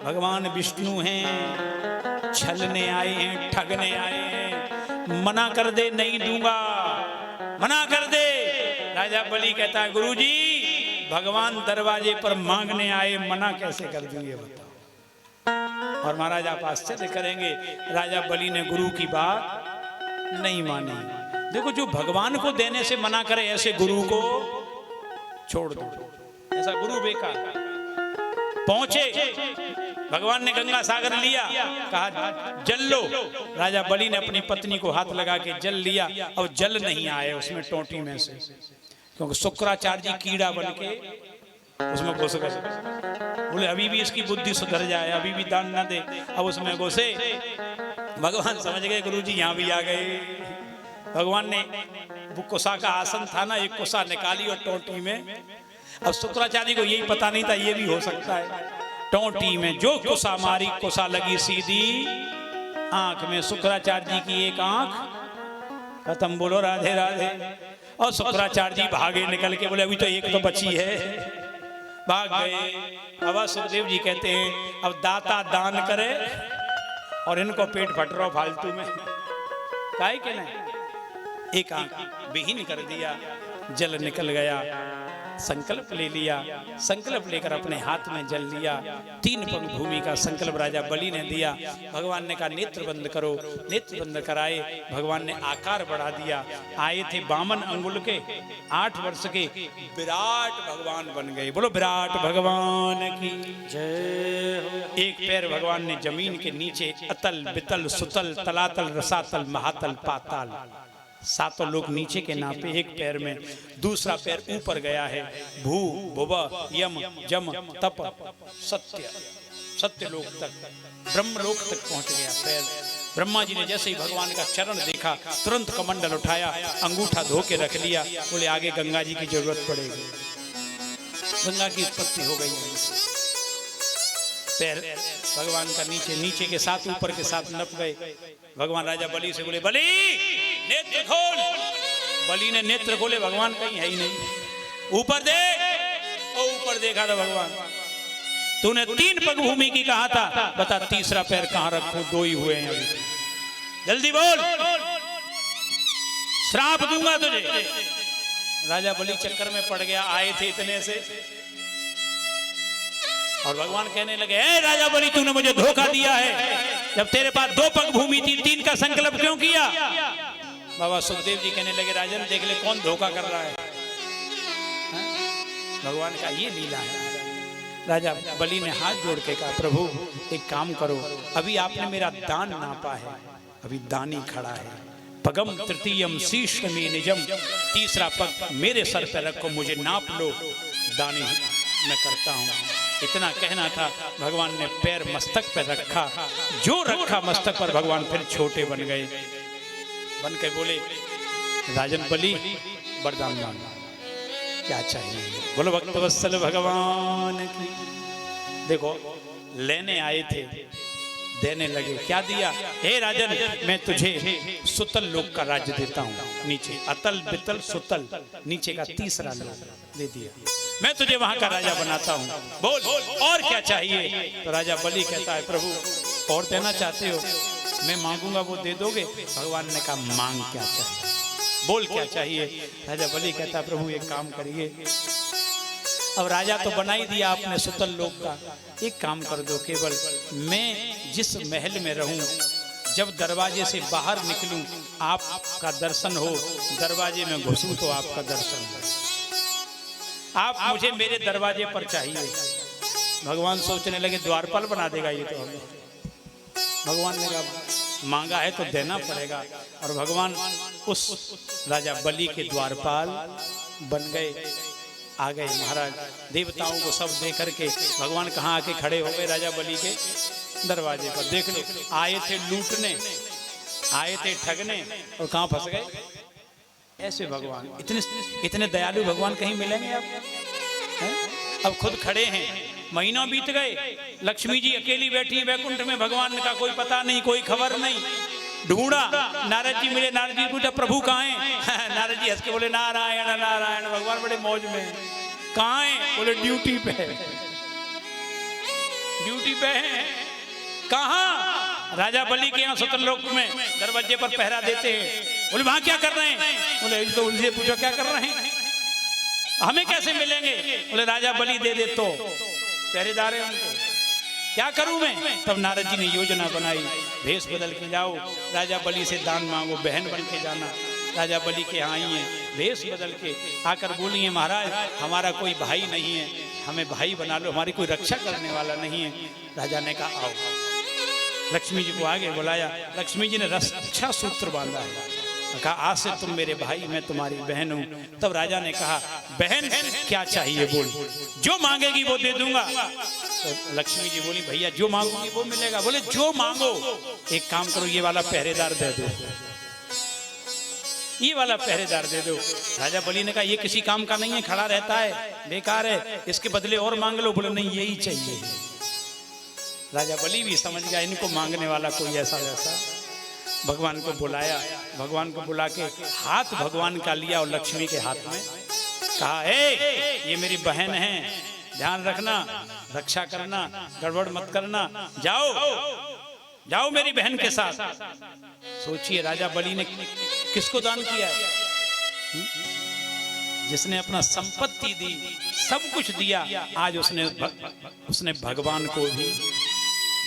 भगवान विष्णु हैं, छलने आए हैं, ठगने आए हैं। मना कर दे, नहीं दूंगा, मना कर दे। राजा बलि कहता है, गुरुजी भगवान दरवाजे पर मांगने आए, मना कैसे कर दूं ये बताओ। और महाराज आप आश्चर्य करेंगे, राजा बलि ने गुरु की बात नहीं मानी। देखो, जो भगवान को देने से मना करे ऐसे गुरु को छोड़ दो। ऐसा गुरु बेकार। पहुंचे, भगवान ने गंगा सागर लिया, कहा जल लो। राजा बलि ने अपनी पत्नी को हाथ लगा के जल लिया और जल नहीं आया उसमें टोटी में से, क्योंकि शुक्राचार्य जी कीड़ा बन के उसमें घुस गए। बोले अभी भी इसकी बुद्धि सुधर जाए, अभी भी दान न दे। अब उसमें घुसे, भगवान समझ गए गुरुजी यहाँ भी आ गए। भगवान ने वो कुसा का आसन था ना, एक कुसा निकाली और टोटी में। अब शुक्राचार्य को यही पता नहीं था ये भी हो सकता है। टोटी में जो कुसा मारी, कुसा लगी सीधी आंख में। शुक्राचार्य जी की एक आंख खत्म। बोलो राधे राधे। और शुक्राचार्य जी भागे निकल के। बोले अभी तो एक तो बची है। भाग गए। अब सुखदेव जी कहते हैं, अब दाता दान करे और इनको पेट फट रहा फालतू में, काहे के नहीं। एक आंख विहीन कर दिया, जल निकल गया। संकल्प ले लिया, संकल्प लेकर अपने हाथ में जल लिया। 3 पग भूमि का संकल्प राजा बलि ने दिया। भगवान ने कहा नेत्र बंद करो, नेत्र बंद कराए। भगवान ने आकार बढ़ा दिया। आए थे 52 अंगुल के, 8 वर्ष के, विराट भगवान बन गए। बोलो विराट भगवान की जय हो। एक पैर भगवान ने जमीन के नीचे, अतल बितल सुतल तलातल रसातल महातल पाताल, 7 लोग नीचे के नापे एक पैर में। दूसरा पैर ऊपर गया है, भू भुव यम जम तप सत्य, सत्य लोक तक, ब्रह्म लोक तक पहुंच गया पैर। ब्रह्मा जी ने जैसे ही भगवान का चरण देखा, तुरंत कमंडल उठाया, अंगूठा धो के रख लिया। बोले आगे गंगा जी की जरूरत पड़ेगी। गंगा की उत्पत्ति हो गई। पैर भगवान का नीचे, नीचे के 7 ऊपर के 7 नप गए। भगवान राजा बलि से बोले, बलि नेत्र खोल। बलि ने नेत्र खोले, भगवान कहीं है ही नहीं। ऊपर देख। और ऊपर देखा था भगवान। तूने 3 पग भूमि की कहा था, बता तीसरा पैर कहां रखूं? 2 ही हुए हैं अभी। जल्दी बोल, श्राप दूंगा तुझे। राजा बलि चक्कर में पड़ गया। आए थे इतने से, और भगवान कहने लगे, ए राजा बलि तूने मुझे धोखा दिया है। जब तेरे पास 2 पग भूमि थी, 3 का संकल्प क्यों किया? बाबा सुखदेव जी कहने लगे, राजन देख ले कौन धोखा कर रहा है। भगवान का ये लीला है। राजा बलि ने हाथ जोड़ के कहा, प्रभु एक काम करो, अभी आपने मेरा दान नापा है, अभी दानी खड़ा है। पगम तृतीयम शीर्ष में निजम, तीसरा पग मेरे सर पर रखो, मुझे नाप लो, दानी मैं करता हूँ। इतना कहना था। भगवान ने पैर मस्तक पर रखा, जो रखा मस्तक पर, भगवान फिर छोटे बन गए। बन के बोले, राजन बलि वरदान मांगो, क्या चाहिए? बोलो भक्तवत्सल भगवान की। देखो लेने आए थे, देने लगे। क्या दिया? हे राजन मैं तुझे सुतल लोक का राज्य देता हूँ। नीचे अतल बितल सुतल, नीचे का तीसरा लोक दे दिया। मैं तुझे वहां का राजा बनाता हूँ। बोल और क्या चाहिए? तो राजा बलि कहता है, प्रभु और देना चाहते हो? मैं मांगूंगा वो दे दोगे? भगवान ने कहा, मांग क्या चाहिए, बोल क्या चाहिए? राजा बलि कहता है, प्रभु एक काम करिए, अब राजा तो बना ही दिया आपने सुतल लोक का, एक काम कर दो, केवल मैं जिस महल में रहूं, जब दरवाजे से बाहर निकलूं आपका दर्शन हो, दरवाजे में घुसूं तो आपका दर्शन हो। आप मुझे मेरे दरवाजे पर चाहिए। भगवान सोचने लगे द्वारपाल बना देगा ये तो हमें। भगवान ने कहा मांगा है तो देना पड़ेगा, और भगवान उस राजा बलि के द्वारपाल बन गए। आ गए महाराज, देवताओं को सब दे करके भगवान कहाँ आके खड़े हो गए राजा बलि के दरवाजे पर। देख लो, आए थे लूटने, आए थे ठगने, और कहां फंस गए। ऐसे भगवान, इतने दयालु भगवान कहीं मिलेंगे आपको? अब खुद खड़े हैं, महीनों बीत गए, लक्ष्मी जी अकेली बैठी है वैकुंठ में, भगवान का कोई पता नहीं, कोई खबर नहीं। ढूंढा, नारद जी मिले, नारद जी पूछा प्रभु कहाँ हैं? नारद जी हंस के बोले नारायण नारायण। भगवान बड़े मौज में हैं। कहाँ हैं? बोले ड्यूटी पे है, ड्यूटी पे हैं। कहाँ? राजा बलि के यहाँ सतलोक में दरवाजे पर पहरा देते हैं। बोले वहां क्या कर रहे हैं? बोले तो उनसे पूछो क्या कर रहे हैं, हमें कैसे मिलेंगे? बोले राजा बलि दे दे तो पहरेदार है उनके, क्या करूं मैं? तब नारद जी ने योजना बनाई, भेष बदल के जाओ, राजा बलि से दान मांगो, बहन बन के जाना। राजा बलि के यहाँ आई है, भेष बदल के आकर बोली है महाराज हमारा कोई भाई नहीं है, हमें भाई बना लो, हमारी कोई रक्षा करने वाला नहीं है। राजा ने कहा आओ, लक्ष्मी जी को आगे बुलाया। लक्ष्मी जी ने रक्षा सूत्र बांधा है, कहा आज से तुम मेरे भाई, मैं तुम्हारी बहन हूं। तब राजा ने कहा बहन क्या चाहिए बोल, जो मांगेगी वो दे दूंगा। तो लक्ष्मी जी बोली भैया जो मांगोगी वो मिलेगा। बोले जो मांगो, एक काम करो ये वाला पहरेदार दे दो, ये वाला पहरेदार दे दो। राजा बलि ने कहा ये किसी काम का नहीं है, खड़ा रहता है, बेकार है, इसके बदले और मांग लो। बोले नहीं यही चाहिए। राजा बलि भी समझ गया इनको मांगने वाला कोई ऐसा वैसा। भगवान को बुलाया, भगवान को बुला के हाथ भगवान का लिया और लक्ष्मी के हाथ में कहा ये मेरी बहन है, ध्यान रखना, रक्षा करना, गड़बड़ मत करना, जाओ जाओ मेरी बहन के साथ। सोचिए राजा बलि ने किसको दान किया है? जिसने अपना संपत्ति दी, सब कुछ दिया, आज उसने भगवान को भी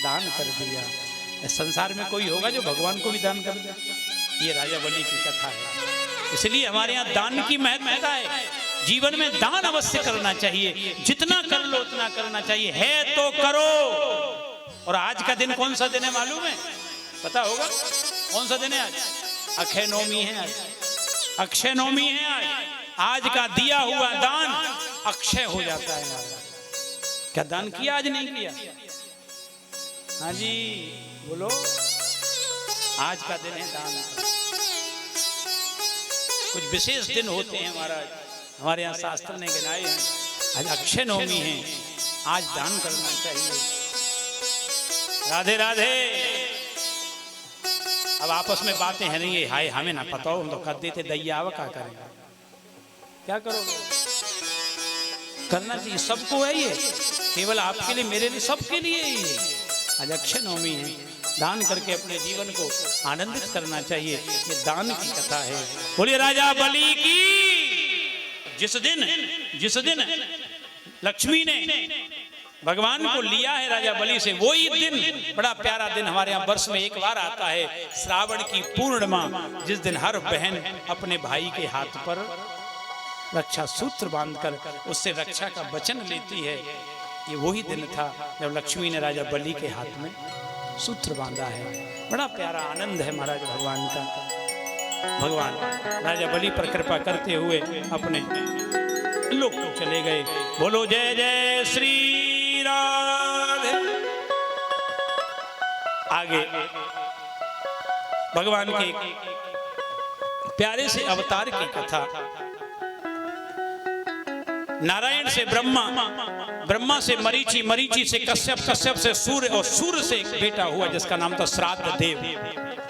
दान कर दिया। संसार में कोई होगा जो भगवान को भी दान कर दे? ये राजा बलि की कथा है। इसलिए हमारे यहाँ दान की महत्वता है। जीवन में दान अवश्य करना चाहिए, जितना कर लो उतना करना चाहिए, है तो करो। और आज का दिन कौन सा दिन है मालूम है? पता होगा कौन सा दिन है? आज अक्षय नवमी है, आज अक्षय नवमी है। आज का दिया हुआ दान अक्षय हो जाता है। क्या दान किया आज? नहीं किया? हाँ जी बोलो, आज का दिन है दान। कुछ विशेष दिन होते हैं महाराज, हमारे यहाँ शास्त्र ने गिनाए हैं। आज अक्षय नवमी है, आज दान करना चाहिए। राधे राधे। अब आपस में बातें हैं नहीं, हाय हमें ना पता हो, हम तो कर देते दैया, क्या करेंगे? क्या करोगे? करना चाहिए, सबको है ये, केवल आपके लिए मेरे लिए, सबके लिए ही है। आज अक्षय नवमी है, दान करके अपने जीवन को आनंदित करना चाहिए। ये दान की कथा है। बोलिए राजा बलि की। जिस दिन लक्ष्मी ने भगवान को लिया है राजा बलि से, वो ही दिन बड़ा प्यारा दिन हमारे यहाँ वर्ष में एक बार आता है, श्रावण की पूर्णिमा, जिस दिन हर बहन अपने भाई के हाथ पर रक्षा सूत्र बांधकर उससे रक्षा का वचन लेती है। ये वही दिन था जब लक्ष्मी ने राजा बलि के हाथ में सूत्र बांधा है। बड़ा प्यारा आनंद है महाराज भगवान का। भगवान राजा बलि पर कृपा करते हुए अपने लोक को चले गए। बोलो जय जय श्री राधे। आगे भगवान के प्यारे से अवतार की कथा। नारायण से ब्रह्मा, ब्रह्मा से मरीचि, मरीचि से कश्यप, कश्यप से सूर्य, और सूर्य से एक बेटा हुआ जिसका नाम था श्राद्ध देव।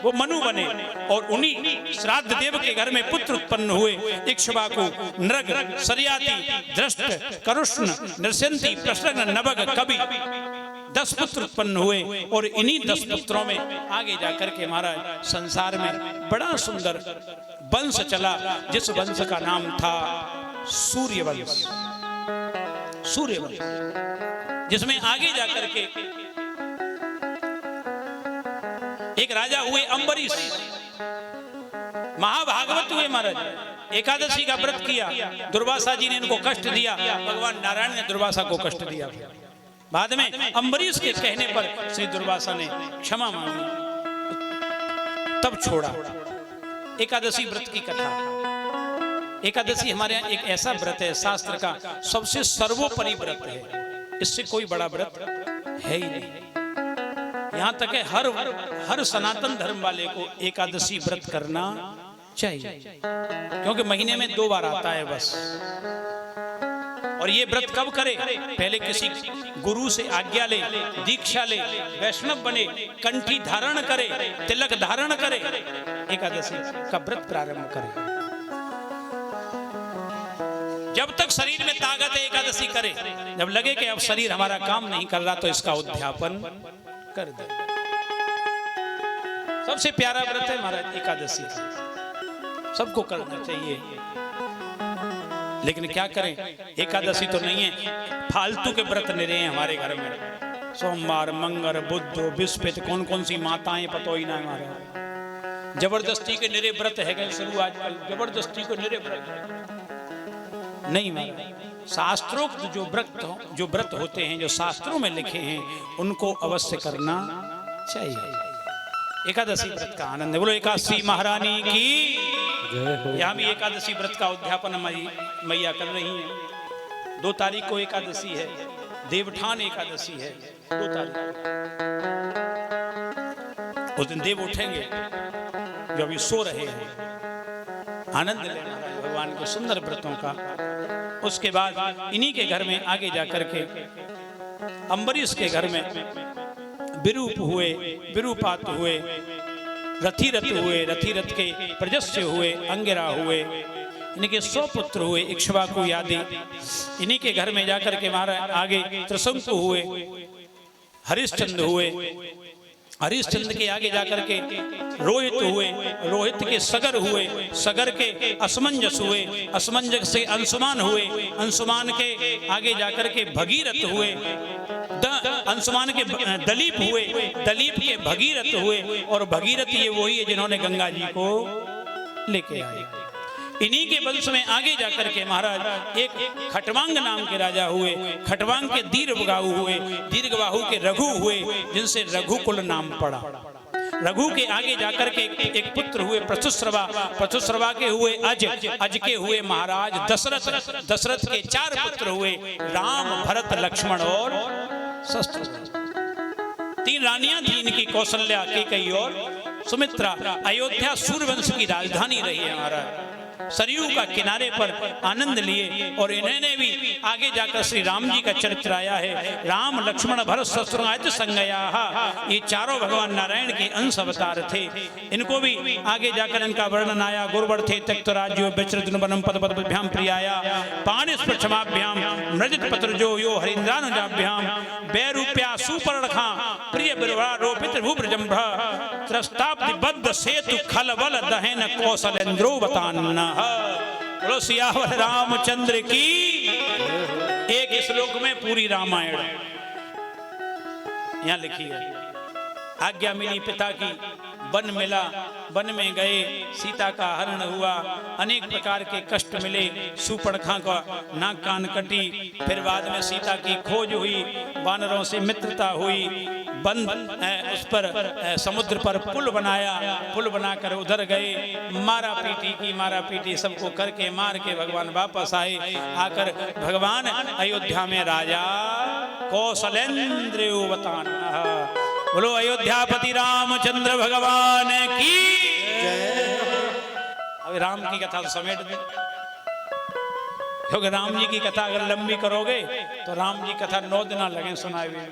वो मनु बने और उन्हीं श्राद्ध देव के घर में पुत्र उत्पन्न हुए। इक्ष्वाकु, नृग, सरियाति, दृष्ट, करुष्ण, नृसिंति, प्रश्न, नभग, कवि, 10 पुत्र उत्पन्न हुए। और इन्हीं 10 पुत्रों में आगे जाकर के महाराज संसार में बड़ा सुंदर वंश चला, जिस वंश का नाम था सूर्यवंश। सूर्यवंश, जिसमें आगे जाकर के एक राजा हुए अम्बरीश, महाभागवत हुए महाराज। एकादशी का व्रत किया, दुर्वासा जी ने इनको कष्ट दिया, भगवान नारायण ने दुर्वासा को कष्ट दिया। बाद में अम्बरीश के कहने पर श्री दुर्वासा ने क्षमा मांगी, तब छोड़ा। एकादशी व्रत की कथा। एकादशी हमारे यहाँ एक ऐसा व्रत है, शास्त्र का सबसे सर्वोपरि व्रत है, इससे कोई बड़ा व्रत है ही नहीं। यहां तक है हर सनातन धर्म वाले को एकादशी व्रत करना चाहिए, क्योंकि महीने में 2 बार आता है बस। और ये व्रत कब करे? पहले किसी गुरु से आज्ञा ले, दीक्षा ले, वैष्णव बने, कंठी धारण करे, तिलक धारण करे, एकादशी का व्रत प्रारंभ करे। जब तक शरीर में ताकत है एकादशी करे, जब लगे कि अब शरीर हमारा काम नहीं कर रहा तो इसका उद्यापन कर दे। सबसे प्यारा व्रत है हमारा एकादशी, सबको करना चाहिए। लेकिन क्या करें, एकादशी तो नहीं है, फालतू के व्रत निरे हैं हमारे घर में। सोमवार, मंगल, बुध, बृहस्पति, कौन कौन सी माताएं पतो ही ना हमारा। जबरदस्ती के निरे व्रत है गए शुरू आजकल, जबरदस्ती के निरे व्रत नहीं मारा। शास्त्रोक्त जो व्रत होते हैं, जो शास्त्रों में लिखे हैं, उनको अवश्य करना चाहिए। एकादशी व्रत का आनंद है। बोलो एकादशी महारानी की। यहाँ भी एकादशी व्रत का उद्यापन मैया कर रही हैं। 2 तारीख को एकादशी है, देवठान एकादशी है 2 तारीख। उस दिन देव उठेंगे जो अभी सो रहे हैं, आनंद लेना है भगवान के सुंदर व्रतों का। उसके बाद इन्हीं के घर में आगे जाकर के अम्बरीश के घर में विरूप हुए, विरूपात हुए, रथिरथ हुए, रथिरथ के प्रजस्य हुए, अंगिरा हुए, इनके 100 पुत्र हुए, इक्ष्वाकु आदि। इन्हीं के घर में जाकर के महाराज आगे त्रिशंकु हुए, हरिश्चंद्र हुए, हरिश्चंद्र के आगे जाकर के रोहित हुए, रोहित के सगर हुए, सगर के असमंजस हुए, असमंजस से अंशुमान हुए, अंशुमान के आगे जाकर के भगीरथ हुए, अंशुमान के दलीप हुए, दलीप के भगीरथ हुए, और भगीरथ ये वही है जिन्होंने गंगा जी को लेके आए। इन्हीं के वंश में आगे जाकर के महाराज एक खटवांग नाम के राजा हुए, खटवांग के दीर्घबाहु हुए, दीर्घबाहु के रघु हुए, जिनसे रघुकुल नाम पड़ा। रघु के आगे जाकर के एक पुत्र हुए प्रचुश्रवा, प्रचुश्रवा के हुए अज, अज के हुए महाराज दशरथ, दशरथ के 4 पुत्र हुए, राम, भरत, लक्ष्मण और शस्त्र। 3 रानियां थी इनकी, कौशल्या, कैकेयी और सुमित्रा। अयोध्या सूर्यवंश की राजधानी रही है महाराज। सरयू का किनारे पर आनंद लिए, और इन्होंने भी आगे जाकर श्री राम जी का चरित्र आया है। राम, लक्ष्मण, भरत, शत्रुघ्न संगया, ये चारों भगवान नारायण के अंश अवतार थे। इनको भी आगे जाकर इनका वर्णन आया। गुरुवर थे त्यक्त राज्यो विचरत वनम पद पदभ्याम प्रियाया, पाणिस प्रक्षमाभ्याम मृजित पत्रजो यो हरिंद्रानुजाभ्याम, वैरूप्या सुपर्णखा प्रिय बिरवारोपित भूब्रजम्भ, त्रस्ताब्दि बद्ध सेतु खलबल दहन कौशलेंद्रो बतान। बोलो सियावर रामचंद्र की। एक श्लोक में पूरी रामायण यहां लिखी है। आज्ञा मिली पिता की, वन मिला, वन में गए, सीता का हरण हुआ, अनेक प्रकार के कष्ट मिले, सुपर्णखा का नाक कान कटी, फिर बाद में सीता की खोज हुई, वानरों से मित्रता हुई, बंद उस पर समुद्र पर पुल बनाया, पुल बनाकर उधर गए, मारा पीटी की, मारा पीटी सबको करके मार के भगवान वापस आए। आकर भगवान अयोध्या में राजा कौशलेंद्र अवतान। बोलो अयोध्यापति रामचंद्र भगवान की। अब राम की कथा तो समेट दे, क्योंकि राम जी की कथा अगर लंबी करोगे तो राम जी कथा 9 दिन लगे सुनाए हुए।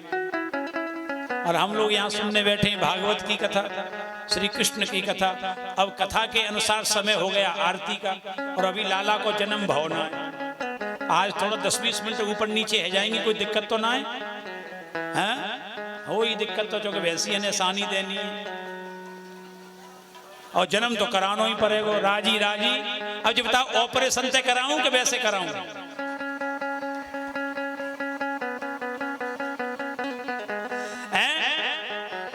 और हम लोग यहाँ सुनने बैठे हैं भागवत की कथा, श्री कृष्ण की कथा। अब कथा के अनुसार समय हो गया आरती का, और अभी लाला को जन्म भवना है। आज थोड़ा 10-20 मिनट ऊपर नीचे है जाएंगे, कोई दिक्कत तो ना है? हो ही दिक्कत तो, चूंकि वैसी ने सानी देनी है, और जन्म तो कराना ही पड़ेगा। राजी राजी। अब जो बताओ, ऑपरेशन से कराऊं कि वैसे कराऊं?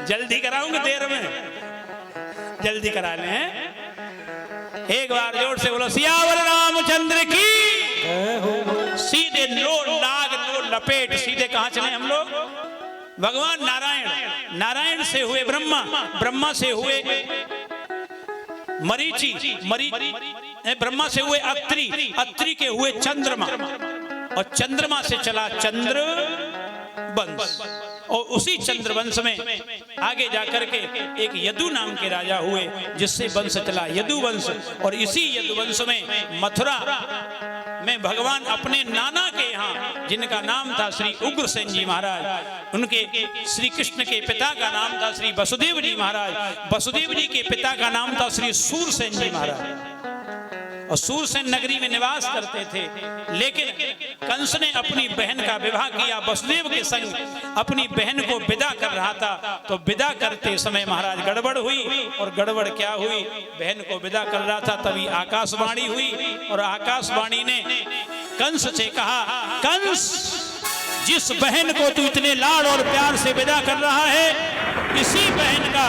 जल्दी कराऊंगे, देर में? जल्दी करा लें। एक बार जोर से बोलो सियावर रामचंद्र की। सीधे लो लाग लो लपेट, सीधे कहां चले हम लोग? भगवान नारायण, नारायण से हुए ब्रह्मा, ब्रह्मा से हुए मरीचि, ब्रह्मा से हुए अत्रि, अत्रि के हुए चंद्रमा, और चंद्रमा से चला चंद्र, वंश। और उसी चंद्रवंश में आगे जाकर के एक यदु नाम के राजा हुए, जिससे वंश चला यदुवंश। और इसी यदुवंश में मथुरा में भगवान अपने नाना के यहाँ, जिनका नाम था श्री उग्रसेन जी महाराज, उनके श्री कृष्ण के पिता का नाम था श्री वसुदेव जी महाराज, वसुदेव जी के पिता का नाम था श्री सूरसेन जी महाराज, और सूरसेन नगरी में निवास करते थे। लेकिन कंस ने अपनी बहन का विवाह किया, वसुदेव के संग अपनी बहन को विदा कर रहा था। तो विदा करते समय महाराज गड़बड़ हुई, और गड़बड़ क्या हुई, बहन को विदा कर रहा था, तभी आकाशवाणी हुई, और आकाशवाणी ने कंस से कहा, कंस, जिस बहन को तू इतने लाड और प्यार से विदा कर रहा है, इसी बहन का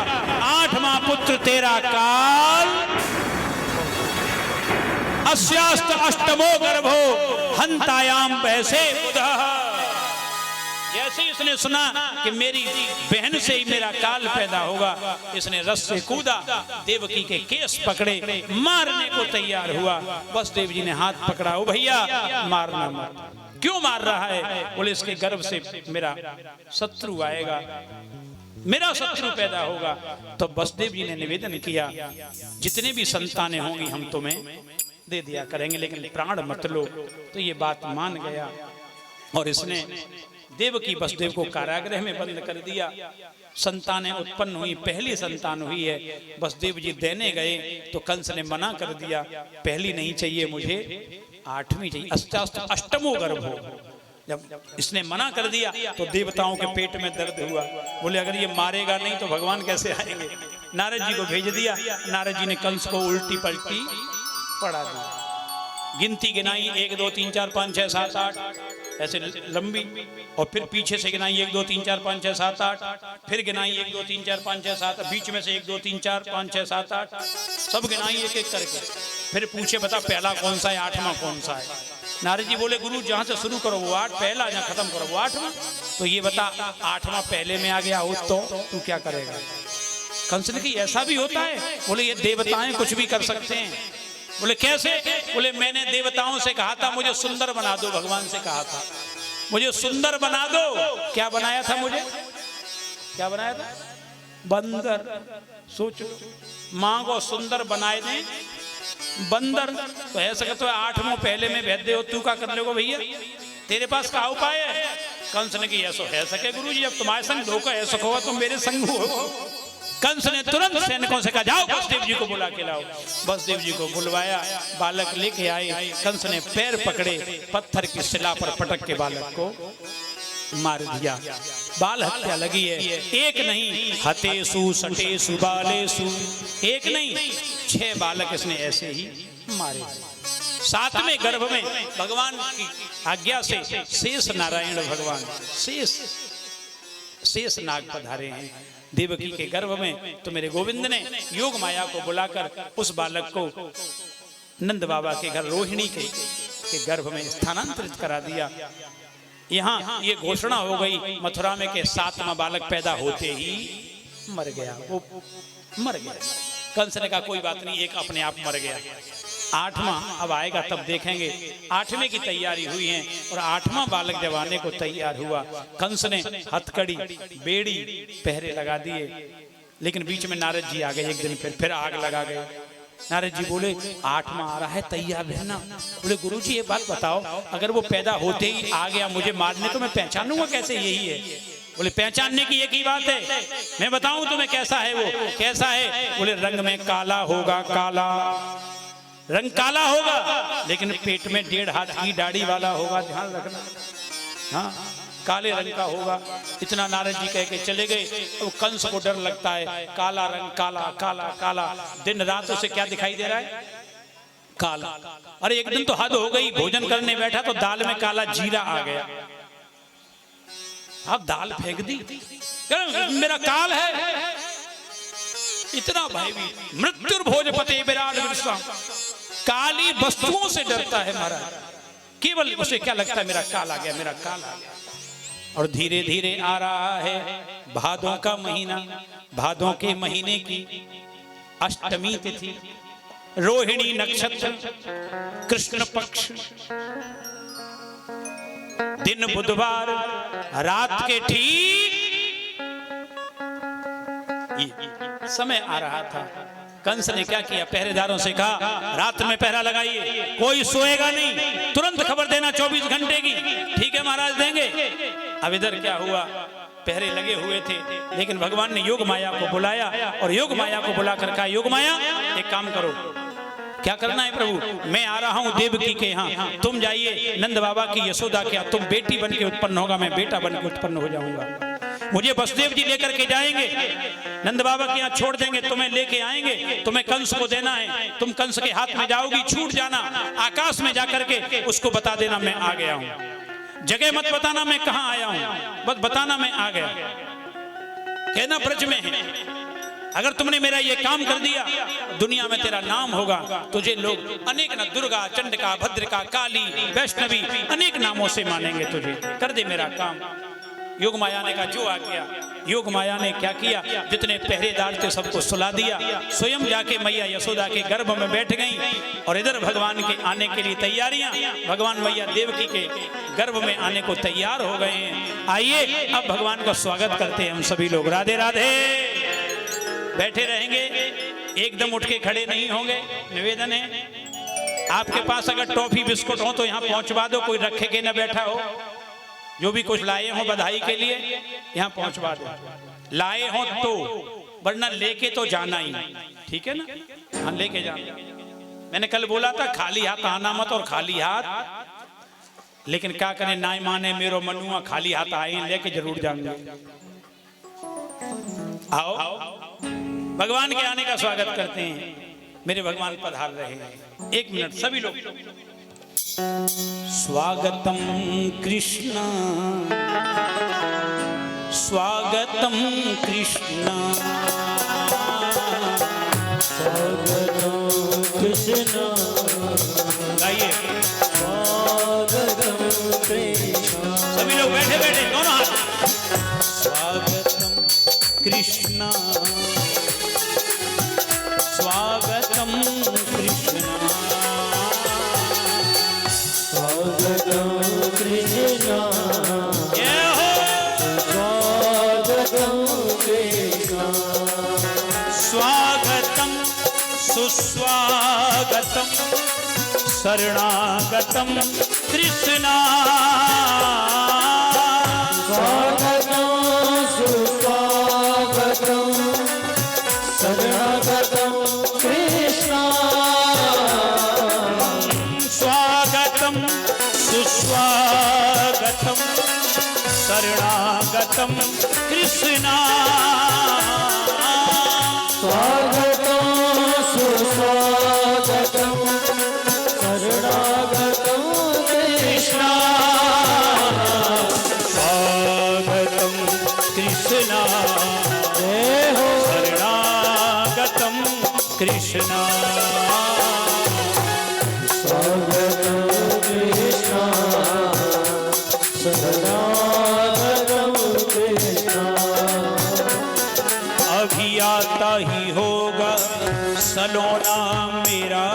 8वां पुत्र तेरा काल, अस्यास्त अष्टमो गर्भो हंतायाम वैसे बुधः। जैसे इसने सुना कि मेरी बहन से ही मेरा काल पैदा होगा, इसने रस से कूदा, देवकी के केस पकड़े, मारने को तैयार हुआ। वसुदेव जी ने हाथ पकड़ा, ओ भैया मारना मत। क्यों मार रहा है? बोले इसके गर्भ से मेरा शत्रु आएगा, मेरा शत्रु पैदा होगा। तो वसुदेव जी ने निवेदन किया, जितने भी संतानें होंगी हम तुम्हें दे दिया करेंगे, लेकिन प्राण मत लो। तो ये बात मान गया, और इसने देवकी वसुदेव को कारागृह में बंद कर दिया। संतानें उत्पन्न हुई, पहली संतान हुई है। वसुदेव जी देने गए तो कंस ने मना कर दिया, पहली नहीं चाहिए मुझे, 8वीं चाहिए, अष्टमो गर्भ हो। जब इसने मना कर दिया तो देवताओं के पेट में दर्द हुआ। बोले अगर ये मारेगा नहीं तो भगवान कैसे आएंगे? नारद जी को भेज दिया। नारद जी ने कंस को उल्टी पलटी पढ़ा दिया। गिनती गिनाई, 1 2 3 4 5 6 7 8 ऐसे लंबी, और फिर पीछे से गिनाई 1 2 3 4 5 6 7 8, फिर गिनाई 1 2 3 4 5 6 7, बीच में से 1 2 3 4 5 6 7 8, सब गिनाई एक एक करके। फिर पूछे बता पहला कौन सा है, 8वां कौन सा है? नारद जी बोले गुरु जहां से शुरू करो वो 8, पहला जहां खत्म करो वो 8वां। तो ये बता 8वां पहले में आ गया हो तो तू क्या करेगा? कंस ने कहा ऐसा भी होता है? बोले ये देवताएं कुछ भी कर सकते हैं। बोले कैसे? बोले मैंने देवताओं से कहा था मुझे सुंदर बना दो, भगवान से कहा था मुझे सुंदर बना दो। क्या बनाया था मुझे? क्या बनाया था? बंदर। सोचो, मांगो सुंदर बनाए दें बंदर। तो ऐसा कहते हो 8वां पहले में भेज दे, तू क्या कर लोगे भैया? तेरे पास क्या उपाय है? कंस ने कहा ऐसा है सके गुरु जी, अब तुम्हारे संग धोखा है सको होगा तुम मेरे संग हो। कंस ने तुरंत सैनिकों से कहा जाओ वसुदेव जी को बुला के लाओ। वसुदेव जी को बुलवाया, बालक लेके आए। कंस ने पैर पकड़े, पत्थर की शिला पर पटक के बालक को मार दिया। बाल हत्या लगी है। एक नहीं, हतेसु सटेसु बालेसु, एक नहीं 6 बालक इसने ऐसे ही मारे। 7वें गर्भ में भगवान की आज्ञा से शेष नारायण भगवान शेष नाग पधारे हैं देवकी के गर्भ में। तो मेरे गोविंद ने योग माया को बुलाकर उस बालक को नंद बाबा के घर रोहिणी के गर्भ में स्थानांतरित करा दिया। यहाँ ये घोषणा हो गई मथुरा में के 7वां बालक पैदा होते ही मर गया, वो मर गया। कंस ने कहा कोई बात नहीं, एक अपने आप मर गया। 8वां अब आएगा तब देखेंगे। 8वें की तैयारी हुई है और 8वां बालक जब आने को तैयार हुआ, कंस ने हथकड़ी बेड़ी पहरे लगा दिए। लेकिन बीच में नारद जी आ गए एक दिन, फिर आग लगा गए। नारद जी बोले 8वां आ रहा है, तैयार रहना। बोले गुरु जी ये बात बताओ, अगर वो पैदा होते ही आ गया मुझे मारने तो मैं पहचानूंगा कैसे? यही है। बोले पहचानने की एक ही बात है, मैं बताऊं तुम्हें कैसा है वो। कैसा है? बोले रंग में काला होगा, काला रंग काला होगा, लेकिन पेट में 1.5 हाथ की दाढ़ी वाला होगा, ध्यान रखना। हाँ, काले रंग का होगा। इतना नारद जी कह के चले गए। तो कंस को डर लगता है, काला रंग, काला काला काला, दिन रात उसे क्या दिखाई दे रहा है? काला। अरे एक दिन तो हद हो गई, भोजन करने बैठा तो दाल में काला जीरा आ गया। अब दाल फेंक दी, मेरा काल है। इतना भाई भी मृत्यु भोजपते विराट विश्राम, काली वस्तुओं से डरता है महाराज। केवल उसे क्या लगता है मेरा काल आ गया, मेरा काल आ गया। और धीरे धीरे आ रहा है भादों का महीना। भादों के महीने की अष्टमी तिथि, रोहिणी नक्षत्र, कृष्ण पक्ष। दिन बुधवार रात के ठीक समय आ रहा था। कंस ने क्या किया, पहरेदारों से कहा रात में पहरा लगाइए, कोई सोएगा नहीं, तुरंत खबर देना 24 घंटे की। ठीक है महाराज, देंगे। अब इधर क्या हुआ, पहरे लगे हुए थे, लेकिन भगवान ने योग माया को बुलाया और योग माया को बुलाकर कहा, योग माया एक काम करो। क्या करना है प्रभु? मैं आ रहा हूँ देवकी के यहाँ, तुम जाइए नंद बाबा की यशोदा के, तुम बेटी बन के उत्पन्न होगा, मैं बेटा बन के उत्पन्न हो जाऊंगा। मुझे वसुदेव जी लेकर के जाएंगे, नंद बाबा के यहाँ छोड़ देंगे, तुम्हें लेके आएंगे, तुम्हें कंस को देना है, तुम कंस के हाथ में जाओगी, छूट जाना, आकाश में जाकर के उसको बता देना मैं आ गया हूँ। जगह मत बताना मैं कहाँ आया हूँ, बस बताना मैं आ गया, कहना ब्रज में है। अगर तुमने मेरा ये काम कर दिया, दुनिया में तेरा नाम होगा, तुझे लोग अनेक ना, दुर्गा, चंडिका, भद्रिका, काली, वैष्णवी, अनेक नामों से मानेंगे तुझे, कर दे मेरा काम। योग माया ने कहा जो आ गया। योग माया ने क्या किया, जितने पहरेदार थे सबको सुला दिया, स्वयं जाके मैया यशोदा के गर्भ में बैठ गई और इधर भगवान के आने के लिए तैयारियां, भगवान मैया देवकी के गर्भ में आने को तैयार हो गए हैं। आइए अब भगवान का स्वागत करते हैं हम सभी लोग। राधे राधे। बैठे रहेंगे, एकदम उठ के खड़े नहीं होंगे। निवेदन है, आपके पास अगर टॉफी बिस्कुट हो तो यहाँ पहुंचवा दो, कोई रखे के न बैठा हो। जो भी कुछ लाए हो बधाई के लिए यहाँ पहुंचवा दो, लाए हो तो, वरना लेके तो जाना ही, ठीक है ना? हाँ लेके जाना। मैंने कल बोला था खाली हाथ आना मत, और खाली हाथ, लेकिन क्या करें, ना माने मेरो मनुआ, खाली हाथ आए, लेके जरूर जाएंगे। आओ भगवान के आने का स्वागत करते हैं। मेरे भगवान पधार रहे हैं। एक मिनट सभी लोग। स्वागतम कृष्ण, स्वागतम कृष्ण, स्वागतम कृष्ण। गाइए स्वागतम कृष्ण। सभी लोग बैठे बैठे दोनों हाथ। स्वागतम कृष्ण, स्वागतम कृष्ण, स्वागतम कृष्ण, स्वागतम कृष्ण, स्वागतम सुस्वागतम शरणागतम कृष्ण, स्वागतम सुस्वागतम शरणागतम कृष्ण, स्वागतम सुस्वागतम शरणागतम कृष्ण, स्वागतम सुस्वागतम शरणागतम कृष्ण, स्वागतम कृष्ण, जय हो शरणागतम कृष्ण, स्वागतम कृष्ण, शरणागतम कृष्ण। अभी आता ही होगा सलोना मेरा,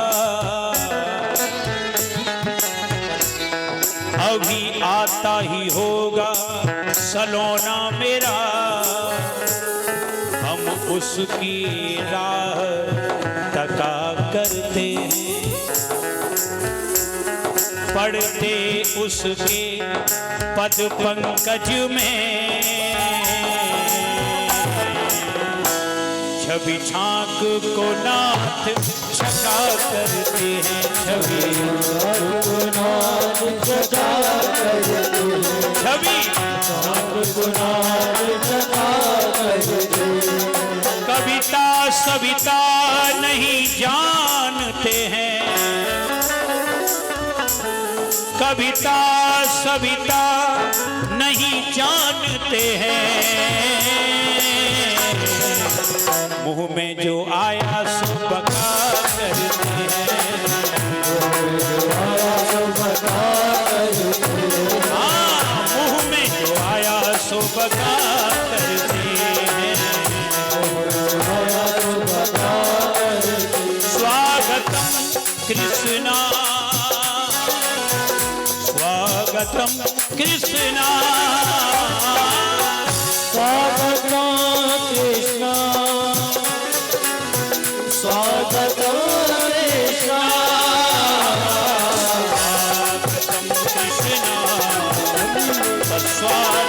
अभी आता ही होगा सलोना मेरा, हम उसकी राह तका करते हैं, पढ़ते उसके पद पंकज में, छवि छाक को नाथ छका करते हैं, छवि छाक को नाथ छका करते हैं, छवि छाक को नाथ छका करते हैं। कविता सविता नहीं जानते हैं, कविता सविता नहीं जानते हैं, मुंह में जो आया सो बका करते हैं, हाँ मुंह में जो आया सो बका करते हैं, स्वागतम कृष्णा, स्वागतम स्वागतम कृष्ण स्वागतम कृष्ण स्वागतम कृष्ण स्वागतम कृष्ण स्वागतम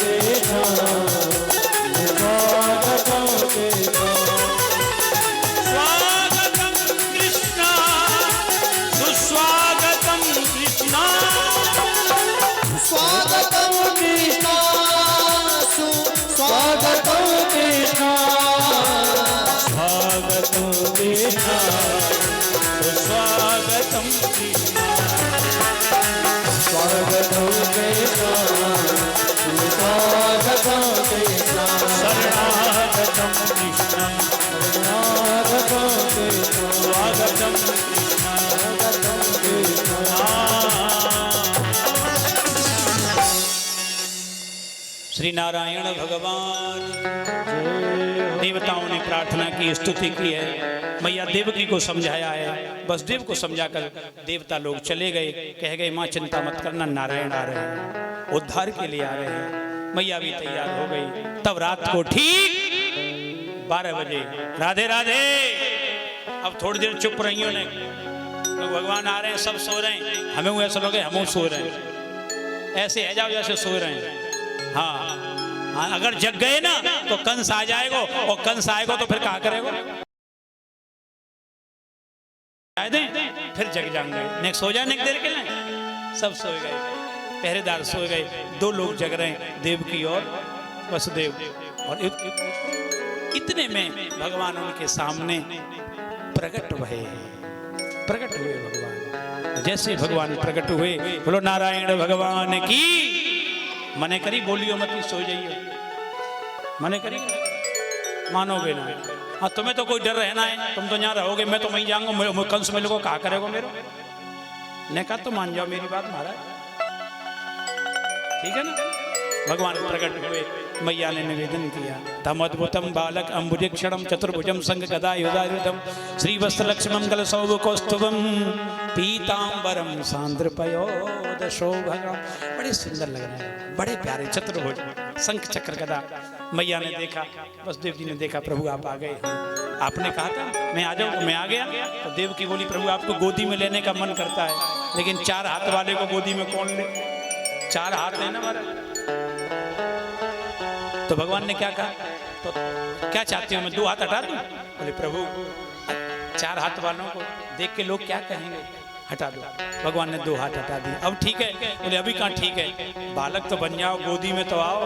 कृष्ण स्वागतम कृष्ण स्वागतम कृष्ण सुस्वागतम कृष्ण स्वागतम कृष्ण सुस्वागतम कृष्ण स्वागतम कृष्ण सुस्वागतम कृष्ण स्वागतम कृष्ण सुस्वागतम कृष्ण शरणागतम कृष्ण स्वागतम कृष्ण स्वागतम कृष्ण स्वागतम कृष्ण श्री नारायण भगवान देवताओं ने प्रार्थना की, स्तुति की है, मैया देवकी को समझाया है। वसुदेव को समझाकर देवता लोग चले गए, कह गए माँ चिंता मत करना, नारायण आ रहे हैं, उद्धार के लिए आ रहे हैं। मैया भी तैयार हो गई। तब रात को ठीक 12 बजे राधे राधे। अब थोड़ी देर चुप रहियो ने, भगवान आ रहे हैं, सब सो रहे हैं, हमें वो ऐसा लगे हम सो रहे हैं, ऐसे है जाओ जैसे सो रहे हैं। हाँ, अगर जग गए ना तो कंस आ जाएगा, और कंस आएगा तो फिर क्या करेगा, फिर जग जाएंगे। नेक्स्ट सो जाए नेक्स्ट देर के लिए, सब सो गए, पहरेदार सो गए, 2 लोग जग रहे हैं, देवकी और वसुदेव। और इतने में भगवान उनके सामने प्रकट हुए भगवान। जैसे भगवान प्रकट हुए, बोलो नारायण भगवान की। मने करी बोलियो मत, सो जाइए, मने करी, मानोगे ना। हाँ, तुम्हें तो कोई डर रहना है, तुम तो यहाँ रहोगे, मैं तो वहीं जाऊंगा, कंस मेरे को कहा करेगा मेरे। ने कहा तो मान जाओ मेरी बात महाराज, ठीक है ना। भगवान प्रकट हुए, मैया ने निवेदन किया, तम अद्भुतम बालक अम्बुजक्षणम चतुर्भुजम संग गदा युधायुधम श्रीवस्त्रलक्ष्मंगल सौभकौस्तुभम पीतांबरम सांद्रपयोद शोभगम। बड़े सुंदर लग रहे हैं, बड़े प्यारे चतुर्भुज, शंख चक्र गदा। मैया ने देखा, वसुदेव जी ने देखा, प्रभु आप आ गए। आपने कहा था मैं आ जाऊँ, तो मैं आ गया। तो देव की बोली, प्रभु आपको गोदी में लेने का मन करता है, लेकिन 4 हाथ वाले को गोदी में कौन ले, 4 हाथ है ना हमारा। तो भगवान ने क्या कहा, तो क्या चाहते हो मैं 2 हाथ हटा दूं? बोले प्रभु 4 हाथ वालों को देख के लोग क्या कहेंगे, हटा दो। भगवान ने 2 हाथ हटा दिए। अब ठीक है? बोले अभी कहाँ ठीक है, बालक तो बन जाओ, गोदी में तो आओ।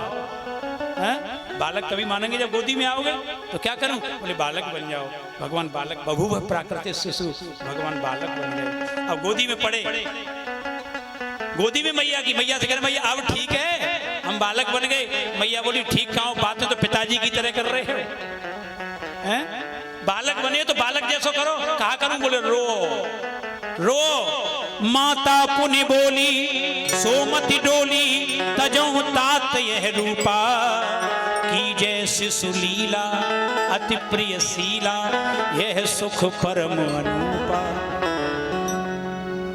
हैं? बालक तभी मानेंगे जब गोदी में आओगे। तो क्या करूं? बोले बालक बन जाओ। भगवान बालक, बभूव प्राकृतिक शिशु, भगवान बालक बन गए। अब गोदी में पड़े, गोदी में मैया की, मैया से कह रहे मैया अब ठीक है, हम बालक बन गए। मैया बोली ठीक कहाँ, बातें तो पिताजी की तरह कर रहे हैं। बालक बने तो बालक जैसो करो। कहा करूं? बोले रो रो। माता पुनि बोली सोमति डोली, तजो तात यह रूपा, की जैसी सुलीला अति प्रिय शीला, यह सुख परम अनूपा।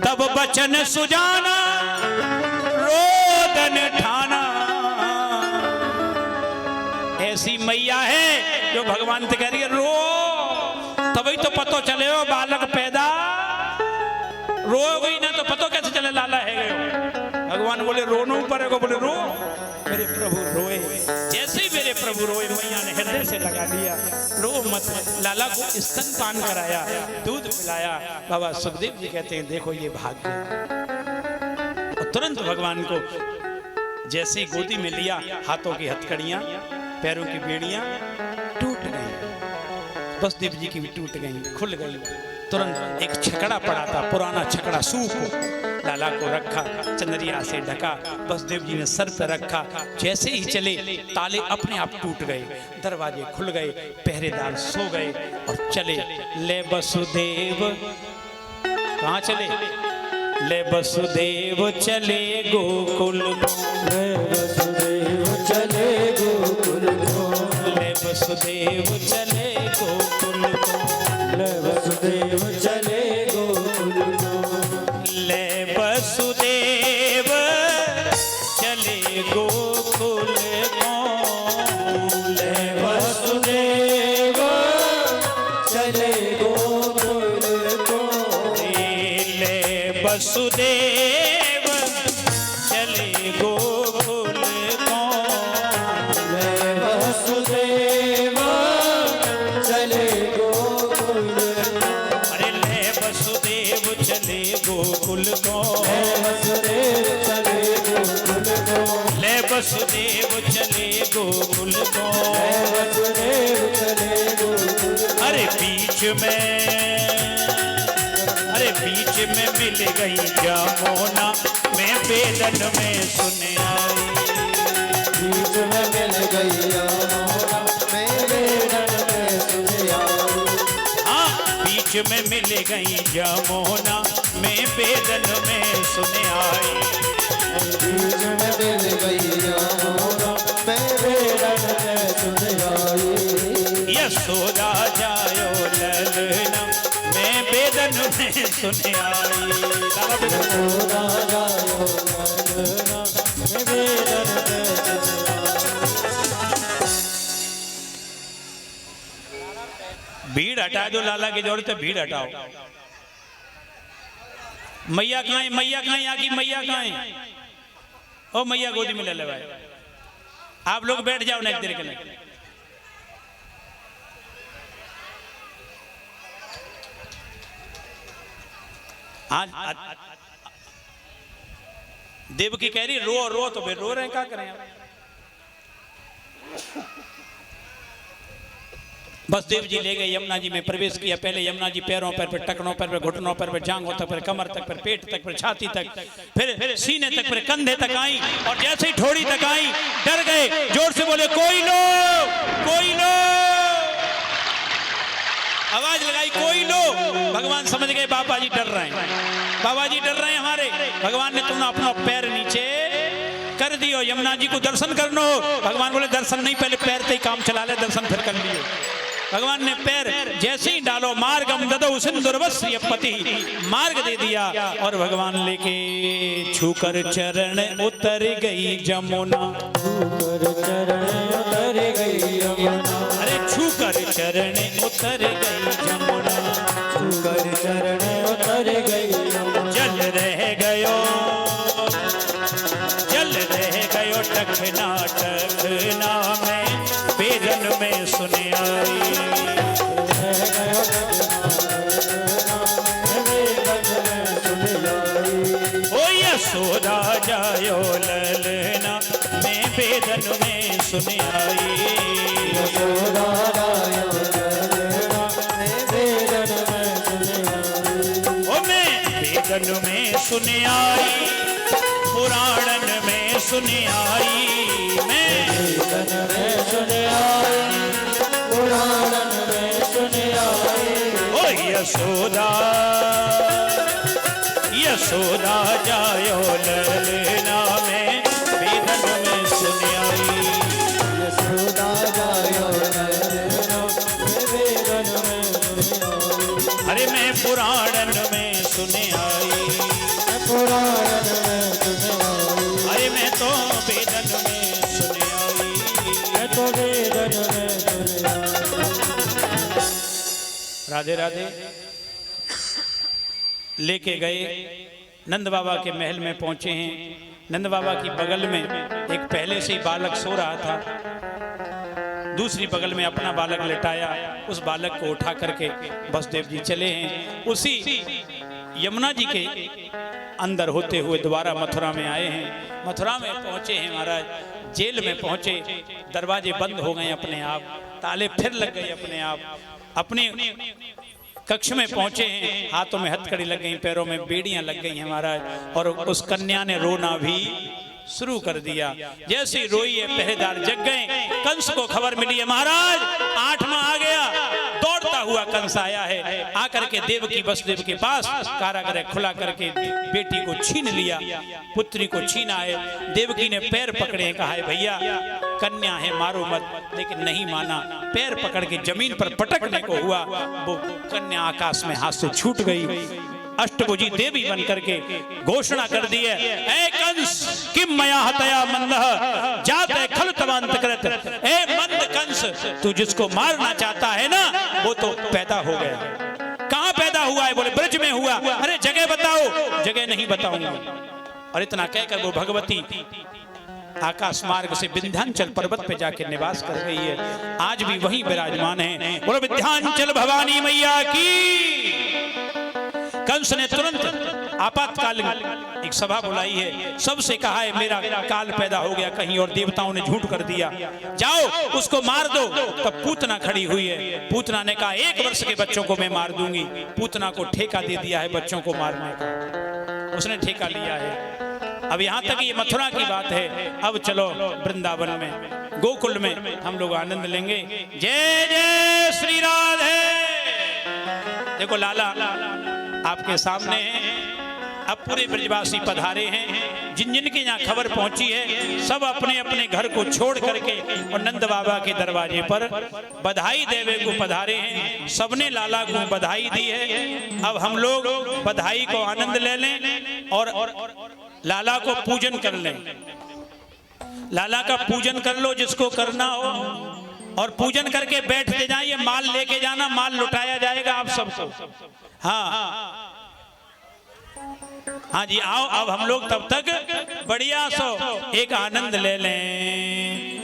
तब बचन सुजाना रोदन ठाना। ऐसी मैया है जो भगवान से कह रही है रो, तभी तो पतो चले हो बालक पैदा। रो गई ना तो पतो कैसे चले लाला है। भगवान बोले रोनो पड़ेगा। बोले रो, मेरे प्रभु रोए। जैसे ही मेरे प्रभु रोए, मैया ने हृदय से लगा लिया, रो मत। लाला को स्तनपान कराया, दूध पिलाया। बाबा सुखदेव जी कहते हैं देखो ये भाग्य। और तुरंत भगवान को जैसे ही गोदी में लिया, हाथों की हथकड़ियां, पैरों की बेड़ियां टूट गई। वसुदेव जी की भी टूट गई, खुल गई। तुरंत एक छकड़ा पड़ा था, पुराना छकड़ा, सूप, लाला को रखा, चंदरिया से ढका, वसुदेव जी ने सर पर रखा। जैसे ही चले, ताले अपने आप टूट गए, दरवाजे खुल गए, पहरेदार सो गए और चले। ले वसुदेव, कहाँ चले? ले वसुदेव चले गोकुल, ले वसुदेव चले गोकुल को, ले वसुदेव चले गोकुल को, ले वसुदेव चले गोकुल वसुदेव चले गोकुल को। ले वसुदेव चले गोकुल। अरे ले वसुदेव चले गोकुल को। वसुदेव चले गोकुल को। ले वसुदेव चले गोकुल को। वसुदेव चले गोकुल। अरे बीच में मिल गई जमुना, मैं बेदन में सुन आई। बीच में मिल गई यमुना, मैं बेदन में सुन आई। हाँ, बीच में मिल गई जमुना, मैं बेदन में सुन आई। बीच में मिल गई यमुना, मैं बेदन में सुन आई। यशोदा जायो ललना, मैं बेदन में सुन आई। यशोदा जायो ललना, मैं बेदन में सुन आई। भीड़ हटा दो, लाला की जरूरत है, भीड़ हटाओ। मैया कहाँ है? मैया कहाँ है? यहाँ की मैया कहाँ है? ओ मैया गोदी में ले ले भाई। आप लोग बैठ जाओ ना एक देर के लिए। आज देवकी कह रही रो रो, तो फिर रो रहे हैं, क्या करें आप? बस देव जी ले गए, यमुना जी में प्रवेश किया। पहले यमुना जी पैरों पर, फिर टखनों पर, फिर घुटनों पर, फिर जांघों तक, फिर कमर तक, फिर पेट तक, फिर छाती तक, फिर सीने तक, फिर कंधे तक आई। और जैसे ही ठोड़ी तक आई, डर गए, जोर से बोले कोई लो, कोई लो। आवाज लगाई कोई लो। भगवान समझ गए बाबा जी डर रहे हैं, बाबा जी डर रहे हैं हमारे। भगवान ने तुमने अपना पैर नीचे कर दियो, यमुना जी को दर्शन करनो। भगवान बोले दर्शन नहीं, पहले पैर से ही काम चला ले, दर्शन फिर कर लियो। भगवान ने पैर जैसे ही डालो, मार्गम ददौ सिंदूरवस्य पति, मार्ग दे दिया। और भगवान लेके छूकर चरण उतर गई जमुना। छूकर चरण उतर गई यमुना। अरे छूकर चरण उतर गई जमुना। छूकर चरण उतर गई यमुना। जल रह गयो, जल रह गयो टखना टखना में बेदन में सुन आई। ओ यशोदा जायो ललना, मैं बेदन में सुन आई। यशोदा जायो ललना, मैं बेदन में सुन आई। ओ मैं बेदन में सुन आई, पुराणन में सुन आई। मैं बेदन में सुन आई, पुराणन में सुन आई। ओ यशोदा, यशोदा जायो ललना में बेदन में सुन आई। यशोदा जायो ललना, मैं बेदन में सुन आई। अरे मैं पुराणन में सुन आई। मैं पुराणन में सुन आई। अरे मैं तो बेदन में सुन आई। मैं तो बेदन में सुन आई। राधे राधे। लेके गए, नंद बाबा के महल में पहुंचे हैं। नंद बाबा की बगल में एक पहले से ही बालक सो रहा था, दूसरी बगल में अपना बालक लेटाया। उस बालक को उठा करके वसुदेव जी चले हैं। उसी यमुना जी के अंदर होते हुए दोबारा मथुरा में आए हैं। मथुरा में पहुंचे हैं महाराज, जेल में पहुंचे, दरवाजे बंद हो गए अपने आप, ताले फिर लग गए अपने आप। अपने कक्ष में पहुंचे हैं, हाथों में हथकड़ी लग गई, पैरों में बेड़ियां लग गई हैं महाराज। और उस कन्या ने रोना भी शुरू कर दिया। जैसे ही रोई है, पहरेदार जग गए। कंस को खबर मिली है महाराज 8वां आ गया। दौड़ता हुआ कंस आया है, आकर के देवकी वसुदेव के पास कारागृह खुला करके बेटी को छीन लिया, पुत्री को छीना है। देवकी ने पैर पकड़े, कहा है भैया कन्या है मारो मत, लेकिन नहीं माना। पैर पकड़ के जमीन पर पटकने को हुआ, वो कन्या आकाश में हाथ से छूट गई। अष्टभुजी देवी बन करके घोषणा कर दी है, ए कंस किम मया हतया मंदः जाते खल तवांतकृत। ए मंद कंस, तू जिसको मारना चाहता है ना, वो तो पैदा हो गया। कहाँ पैदा हुआ है? बोले ब्रज में हुआ। अरे जगह बताओ, जगह नहीं बताऊंगा। और इतना कहकर वो भगवती आकाश मार्ग से विंध्याचल पर्वत पे जाके निवास कर गई है। आज भी वहीं विराजमान है। बोलो विंध्याचल भवानी मैया की। कंस ने तुरंत आपातकालीन एक सभा बुलाई है, सबसे कहा है मेरा काल पैदा हो गया, कहीं और देवताओं ने झूठ कर दिया, जाओ उसको मार दो। तब पूतना खड़ी हुई है। पूतना ने कहा 1 वर्ष के बच्चों को मैं मार दूंगी। पूतना को ठेका दे दिया है बच्चों को मारने का, उसने ठेका लिया है। अब यहाँ तक ये मथुरा की बात है। अब चलो वृंदावन में, गोकुल में हम लोग आनंद लेंगे। जय जय श्री राधे। देखो लाला आपके सामने है। अब पूरे ब्रजवासी पधारे हैं। जिन जिन के यहाँ खबर पहुंची है सब अपने अपने घर को छोड़ करके और नंद बाबा के दरवाजे पर बधाई देवे को पधारे हैं। सबने लाला को बधाई दी है। अब हम लोग बधाई को आनंद ले लें और लाला को पूजन कर लें। लाला का पूजन कर लो जिसको करना हो, और पूजन करके बैठते जाइए। माल लेके जाना, माल लुटाया जाएगा आप सबको। हाँ हाँ जी, आओ। अब हम लोग तब तक बढ़िया सो एक आनंद ले लें।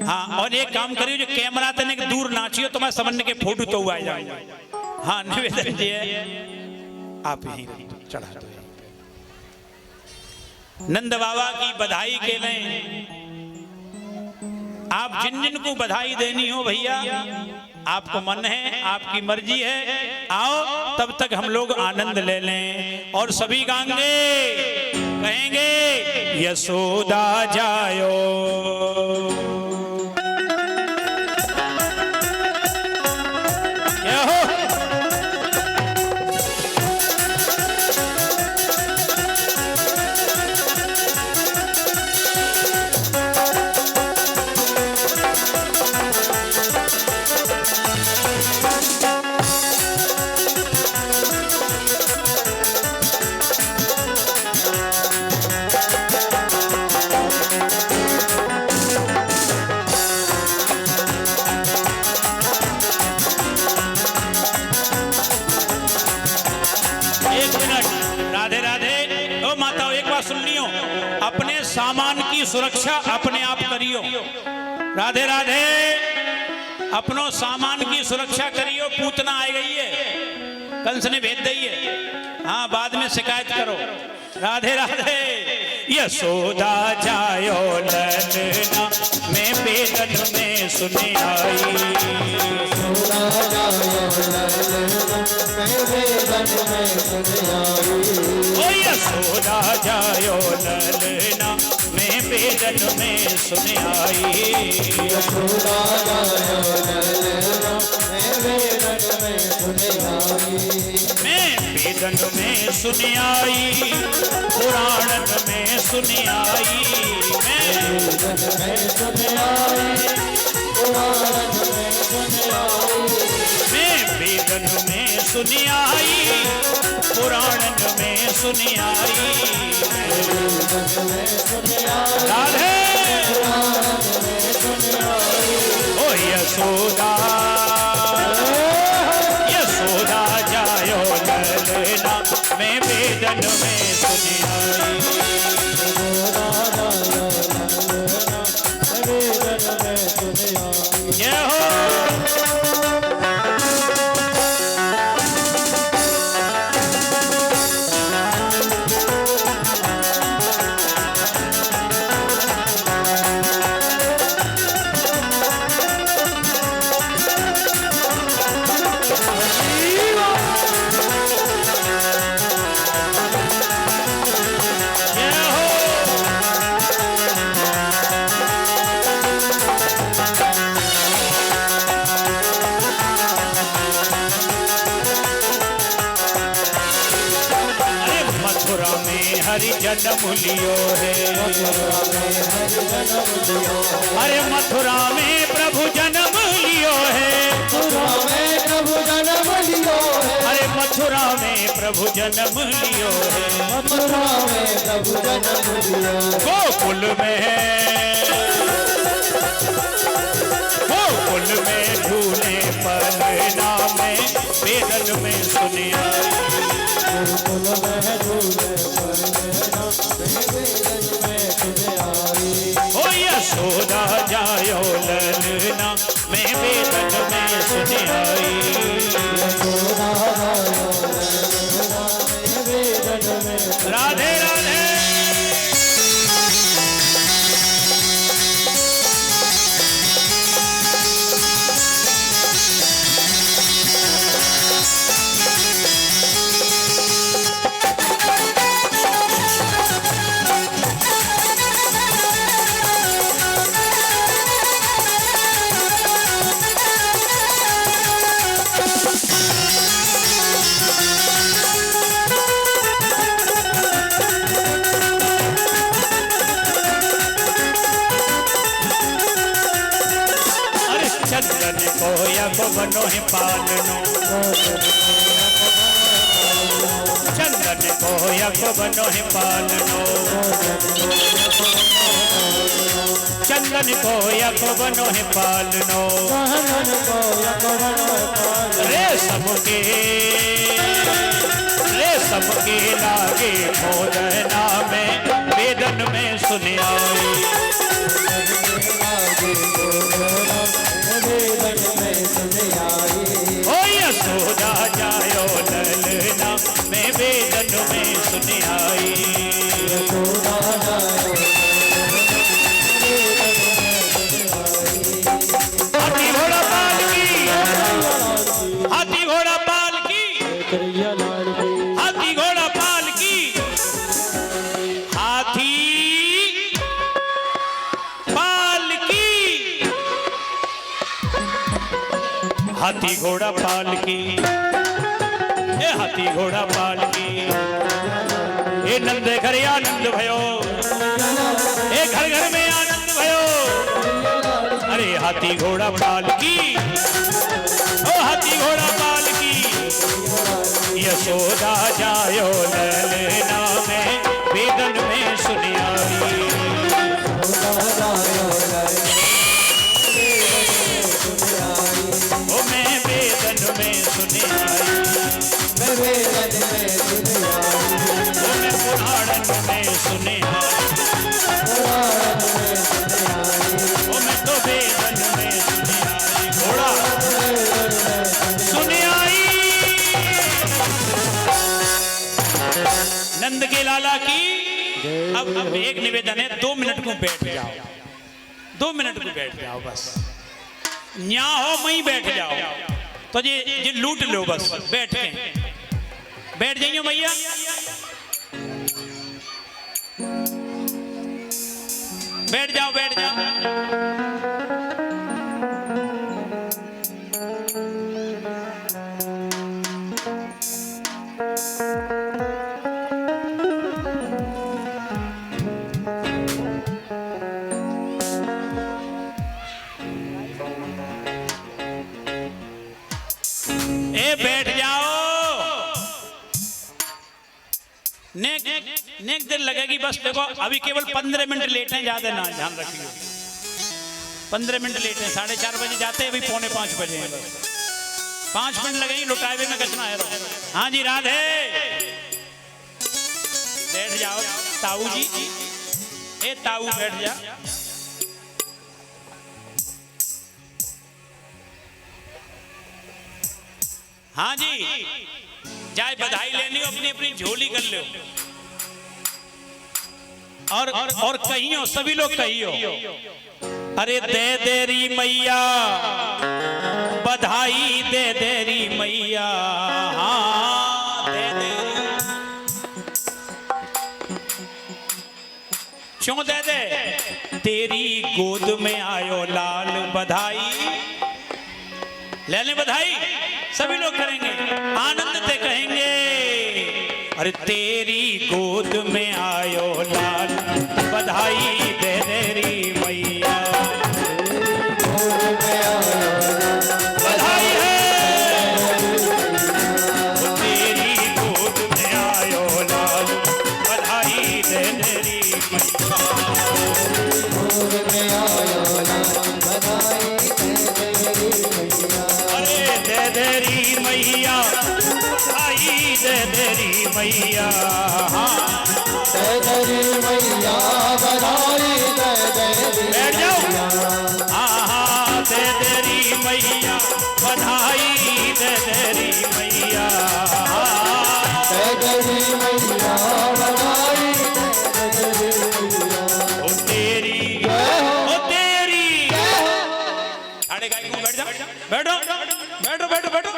हाँ, और एक काम करियो, जो कैमरा तने दूर नाचियो तो मैं समझने के फोटो तो हुआ जाएगा। हाँ, निवेदन जी आप ही चढ़ा दो। नंद बाबा की बधाई के लिए आप जिन जिन को बधाई देनी हो भैया, आपको मन है, आपकी मर्जी है, आओ। तब तक हम लोग आनंद ले लें और सभी गाएंगे, कहेंगे यशोदा जायो। सामान की सुरक्षा अपने आप करियो। राधे राधे। अपनो सामान की सुरक्षा करियो। पूतना आ गई है, कंस ने भेज दी है। हाँ, बाद में शिकायत करो। राधे राधे। यशोदा जायो ललना मैं बेदन में सुने आई। यशोदा जायो ललना मैं बेदन में सुने आई। ओ यशोदा जायो ललना मैं बेदन में सुने आई। यशोदा जायो ललना मैं बेदन में सुने आई। मैं बेदन में सुने आई, पुराणन में सुने आई। मैं बेदन में सुने आई, पुराणन में सुने आई। मैं बेदन में सुने आई, पुराणन में सुने आई। बेदन में सुने आई, राधे। पुराणन में सुने आई। ओ यशोदा, यशोदा जायो ललना मैं बेदन में सुने आई। यशोदा जायो ललना मैं बेदन में सुने आई। जय हो। हरि जन्म लियो है। अरे मथुरा में प्रभु जन्म लियो है। मथुरा में प्रभु जन्म लियो है। अरे मथुरा में प्रभु जन्म लियो है। मथुरा में प्रभु जन्म लियो। गोकुल में झूले पलना में वेदन में सुन आई। गुरुकुल में झूले पर नैना मैं वेदन में सुन आई। ओ यशोदा जायो ललना मैं वेदन में सुन आई। यशोदा जायो ललना मैं वेदन में। राधे राधे। चंदन को यक बनो है पालनो। चंदन को यक बनो है पालनो। चंदन को यक बनो है पालनो। रेशम के लागे भोजना में वेदन में सुन आई। ओ यशोदा जायो ललना मैं वेदन में सुन आई। हाथी घोड़ा पाल की, हाथी घोड़ा पाल की, हाथी घोड़ा पाल की, हाथी पाल की, हाथी घोड़ा पाल की, ए हाथी घोड़ा पाल की। ए नंद घर आनंद भयो, ए घर घर में आनंद भयो। अरे हाथी घोड़ा पाल की, ओ हाथी घोड़ा पाल की। यशोदा जायो ललना में वेदन में सुन आई। ओ मैं वेदन में सुन आई। मैं वेदन में सुन आई। ओ मैं पुराणन में सुन आई। ओ मैं तो वेदन में सुन आई। घोड़ा सुन आई। नंद के लाला की। अब एक निवेदन है, 2 मिनट को बैठ जाओ, 2 मिनट को बैठ जाओ बस। न्या हो वहीं बैठ जाओ तो ये लूट लो बस। बैठ के बैठ जाइयो भैया। बैठ जाओ बैठ जाओ। ए बैठ जाओ। नेक देर लगेगी बस। देखो अभी केवल 15 मिनट लेट हैं, ज्यादा ना ध्यान रखिए। 15 मिनट लेट हैं, 4:30 बजे जाते हैं, अभी 4:45 बजे हैं बस। 5 मिनट लगेंगे लुटावे में कचना है। हाँ जी राधे। बैठ जाओ ताऊ जी। ए ताऊ बैठ जा। हाँ जी जाए बधाई लेनी हो, अपनी अपनी झोली कर लो। और कहियो, सभी लोग कहियो। अरे दे देरी मैया बधाई, दे देरी मैया। हाँ दे देरी। क्यों दे दे? तेरी गोद में आयो लाल बधाई। ले ले बधाई, सभी लोग करेंगे, आनंद से कहेंगे। अरे तेरी गोद में आयो लाल बधाई, दे देरी मैया। बधाई है तेरी गोद में आयो लाल बधाई, दे देरी मैया। अरे दे देरी मैया बधाई दे तेरी मैया। दे तेरी मैया बधाई दे तेरी बैठ जाओ। मैया। दे तेरी मैया बधाई दे तेरी मैया। दे तेरी मैया बधाई दे तेरी मैया। ओ तेरी अरे गाय को बैठ जा बैठो बैठो बैठो बैठो।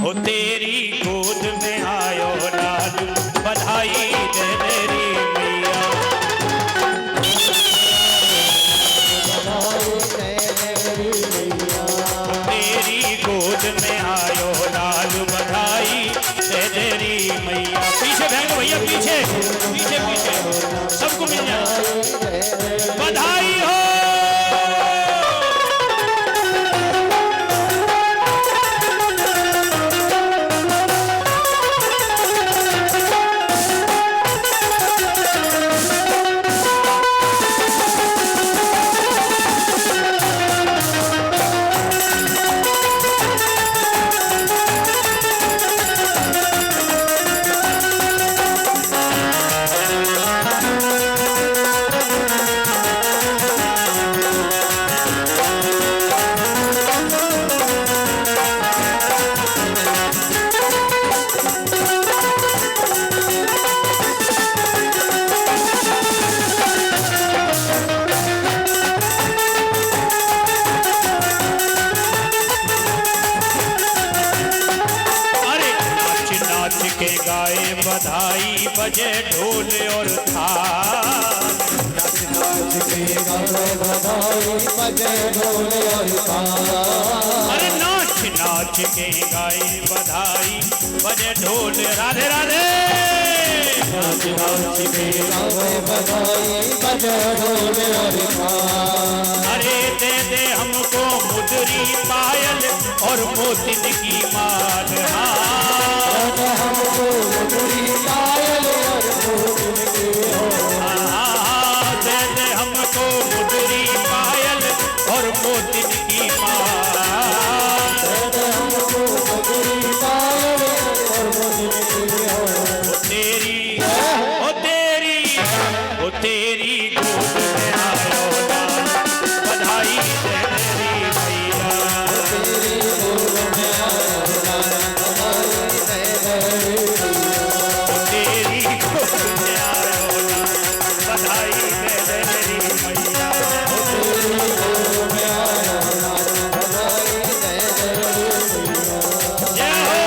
ओ तेरी गोद में आयो लालू बधाई दे तेरी मैया। तेरी गोद में आयो लालू बधाई दे तेरी मैया। पीछे बहन भैया पीछे पीछे पीछे सबको मिल जाए बधाई हो। गाए बधाई बजे ढोल और थाल। नाच नाच के गाए बधाई बजे ढोल और थाल। अरे नाच नाच के गाए बधाई बजे ढोल। राधे राधे। नाच नाच के गाए बधाई बजे ढोल और थाल। अरे दे दे हमको मुदरी पायल और मोतिन की माल। हमको मुदरी पायल और मोतिन की दे दे हमको मुदरी पायल और मोतिन की माल। दे हमको मुदरी पायल और मोतिन की ओ तेरी गोद में आयो लाल बधाई दे तेरी मैया। तेरी गोद में आयो लाल बधाई दे तेरी मैया। तेरी गोद में आयो लाल बधाई दे तेरी मैया। तेरी गोद में आयो लाल बधाई दे तेरी मैया। जय हो।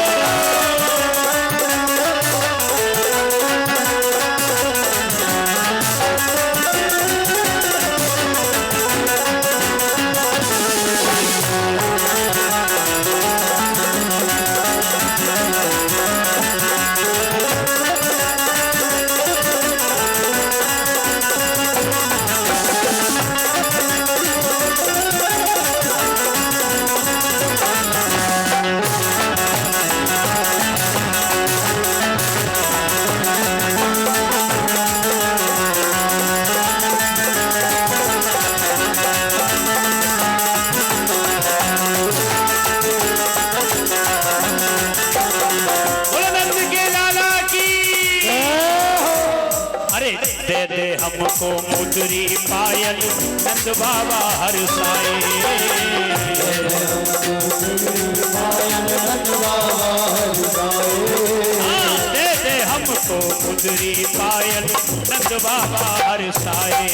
दे दे हमको मुदरी पायल नंद बाबा हर साए। दे दे हमको मुदरी पायल नंद बाबा हर साए।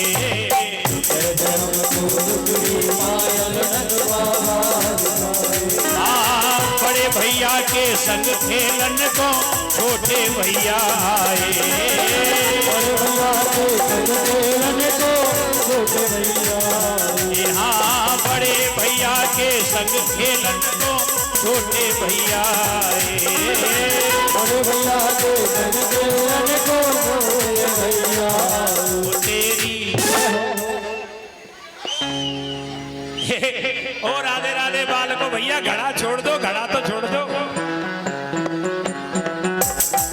बड़े भैया के संग खेलन को छोटे भैया आए। हाँ बड़े भैया के संग खेलन को छोटे भैया आए। बड़े भैया के संग खेलन को छोटे भैया वो तेरी ओ राधे राधे बालको भैया घड़ा छोड़ दो, घड़ा तो छोड़ दो।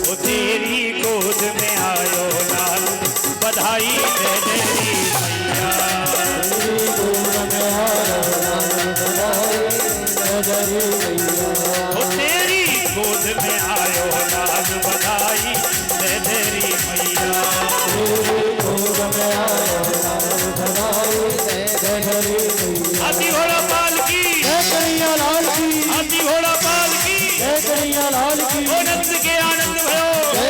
वो तेरी गोद में आयो लाल बधाई दे तेरी मैया। तेरी गोद में आयो लाल बधाई दे तेरी मैया।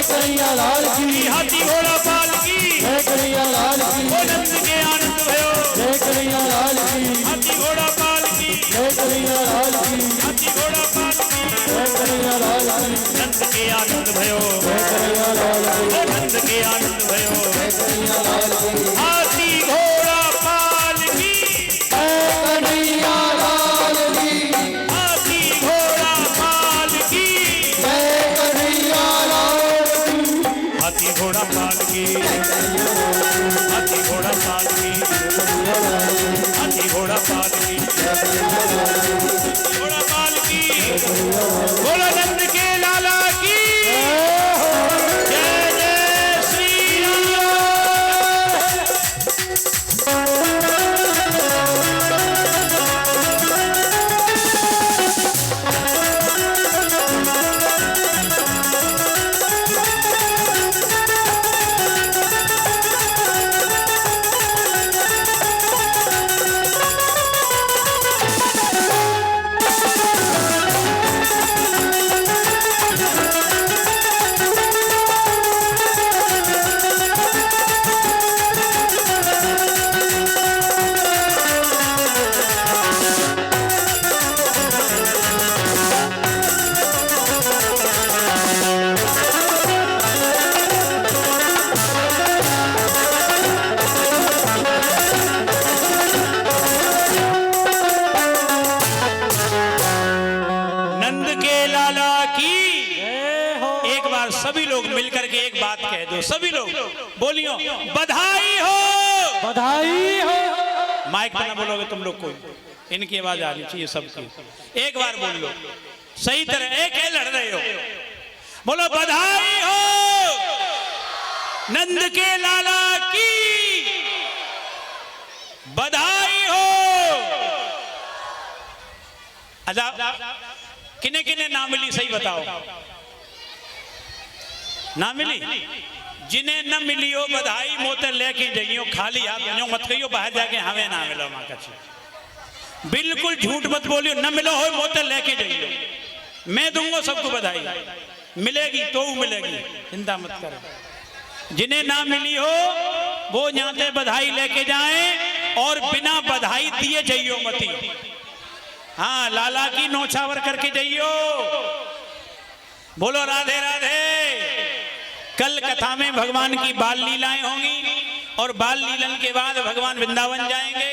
कन्हैया लाल की, हाथी घोड़ा पाल की, जय कन्हैया लाल की, ओ नंद के आनंद भयो, जय कन्हैया लाल की, हाथी घोड़ा पाल की, जय कन्हैया लाल की, हाथी घोड़ा पाल की, जय कन्हैया लाल की, नंद के आनंद भयो, जय कन्हैया लाल की, ओ नंद के आनंद भयो, जय कन्हैया लाल की, हाथी घोड़ा पाल की, जय कन्हैया लाल की, हाथी घोड़ा पाल की, जय कन्हैया लाल की, हाथी घोड़ा पाल की, हाथी घोड़ा पाल की, हाथी घोड़ा पाल की, घोड़ा पाल की, बोलो नंद के लाला की जय जय श्री राम। सभी लोग मिलकर के एक बात कह दो, सभी लोग बोलियो बधाई हो, बधाई हो। माइक पे ना बोलोगे तुम लोग को, इनकी आवाज आनी चाहिए सबकी, एक बार बोल लो सही तरह, एक लड़ रहे हो, बोलो बधाई हो नंद के लाला की, बधाई हो। अच्छा किने किने ना मिली सही बताओ, ना मिली? जिन्हें न मिली हो बधाई मोते लेके जाइयो, खाली हाथ मत कहियो बाहर जाके हमें ना मिलो मां का, बिल्कुल झूठ मत बोलियो, न मिलो हो मोते लेके जाइयो, मैं दूंगा सबको बधाई, मिलेगी तो मिलेगी, चिंता मत करो। जिन्हें ना मिली हो वो यहाँ से बधाई लेके जाएं और बिना बधाई दिए जाइयो मती, हाँ लाला की नौछावर करके जाइयो। बोलो राधे राधे। कल कथा में भगवान की बाल लीलाएं होंगी और बाल लीलन के बाद भगवान वृंदावन जाएंगे,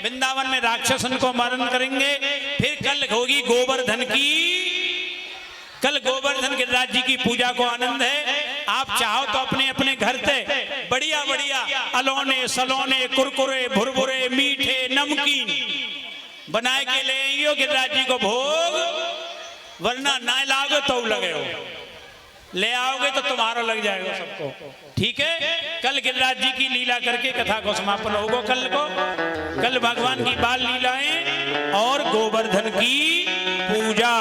वृंदावन में राक्षसन को मारण करेंगे, फिर कल होगी गोवर्धन की, कल गोवर्धन गिरिराज जी की पूजा को आनंद है। आप चाहो तो अपने अपने घर से बढ़िया बढ़िया अलोने सलोने कुरकुरे भुरभुरे मीठे नमकीन बनाए के ले आइयो गिरिराज जी को भोग, वरना ना लाओगे तो लगे हो, ले आओगे तो तुम्हारा लग जाएगा सबको, ठीक है। कल गिरिराज जी की लीला करके कथा को समापन होगा कल को, कल भगवान की बाल लीलाएं और गोवर्धन की पूजा।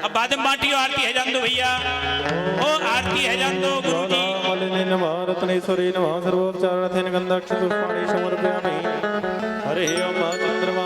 अब बाद में बाटी आरती है जान दो भैया, ओ आरती है जान दो गुरु जी। रत्नेश्वरी नमः सर्वोपचारार्थेन गंधाक्षत पुष्पाणि समर्पयामि। हरे ओम चंद्रमा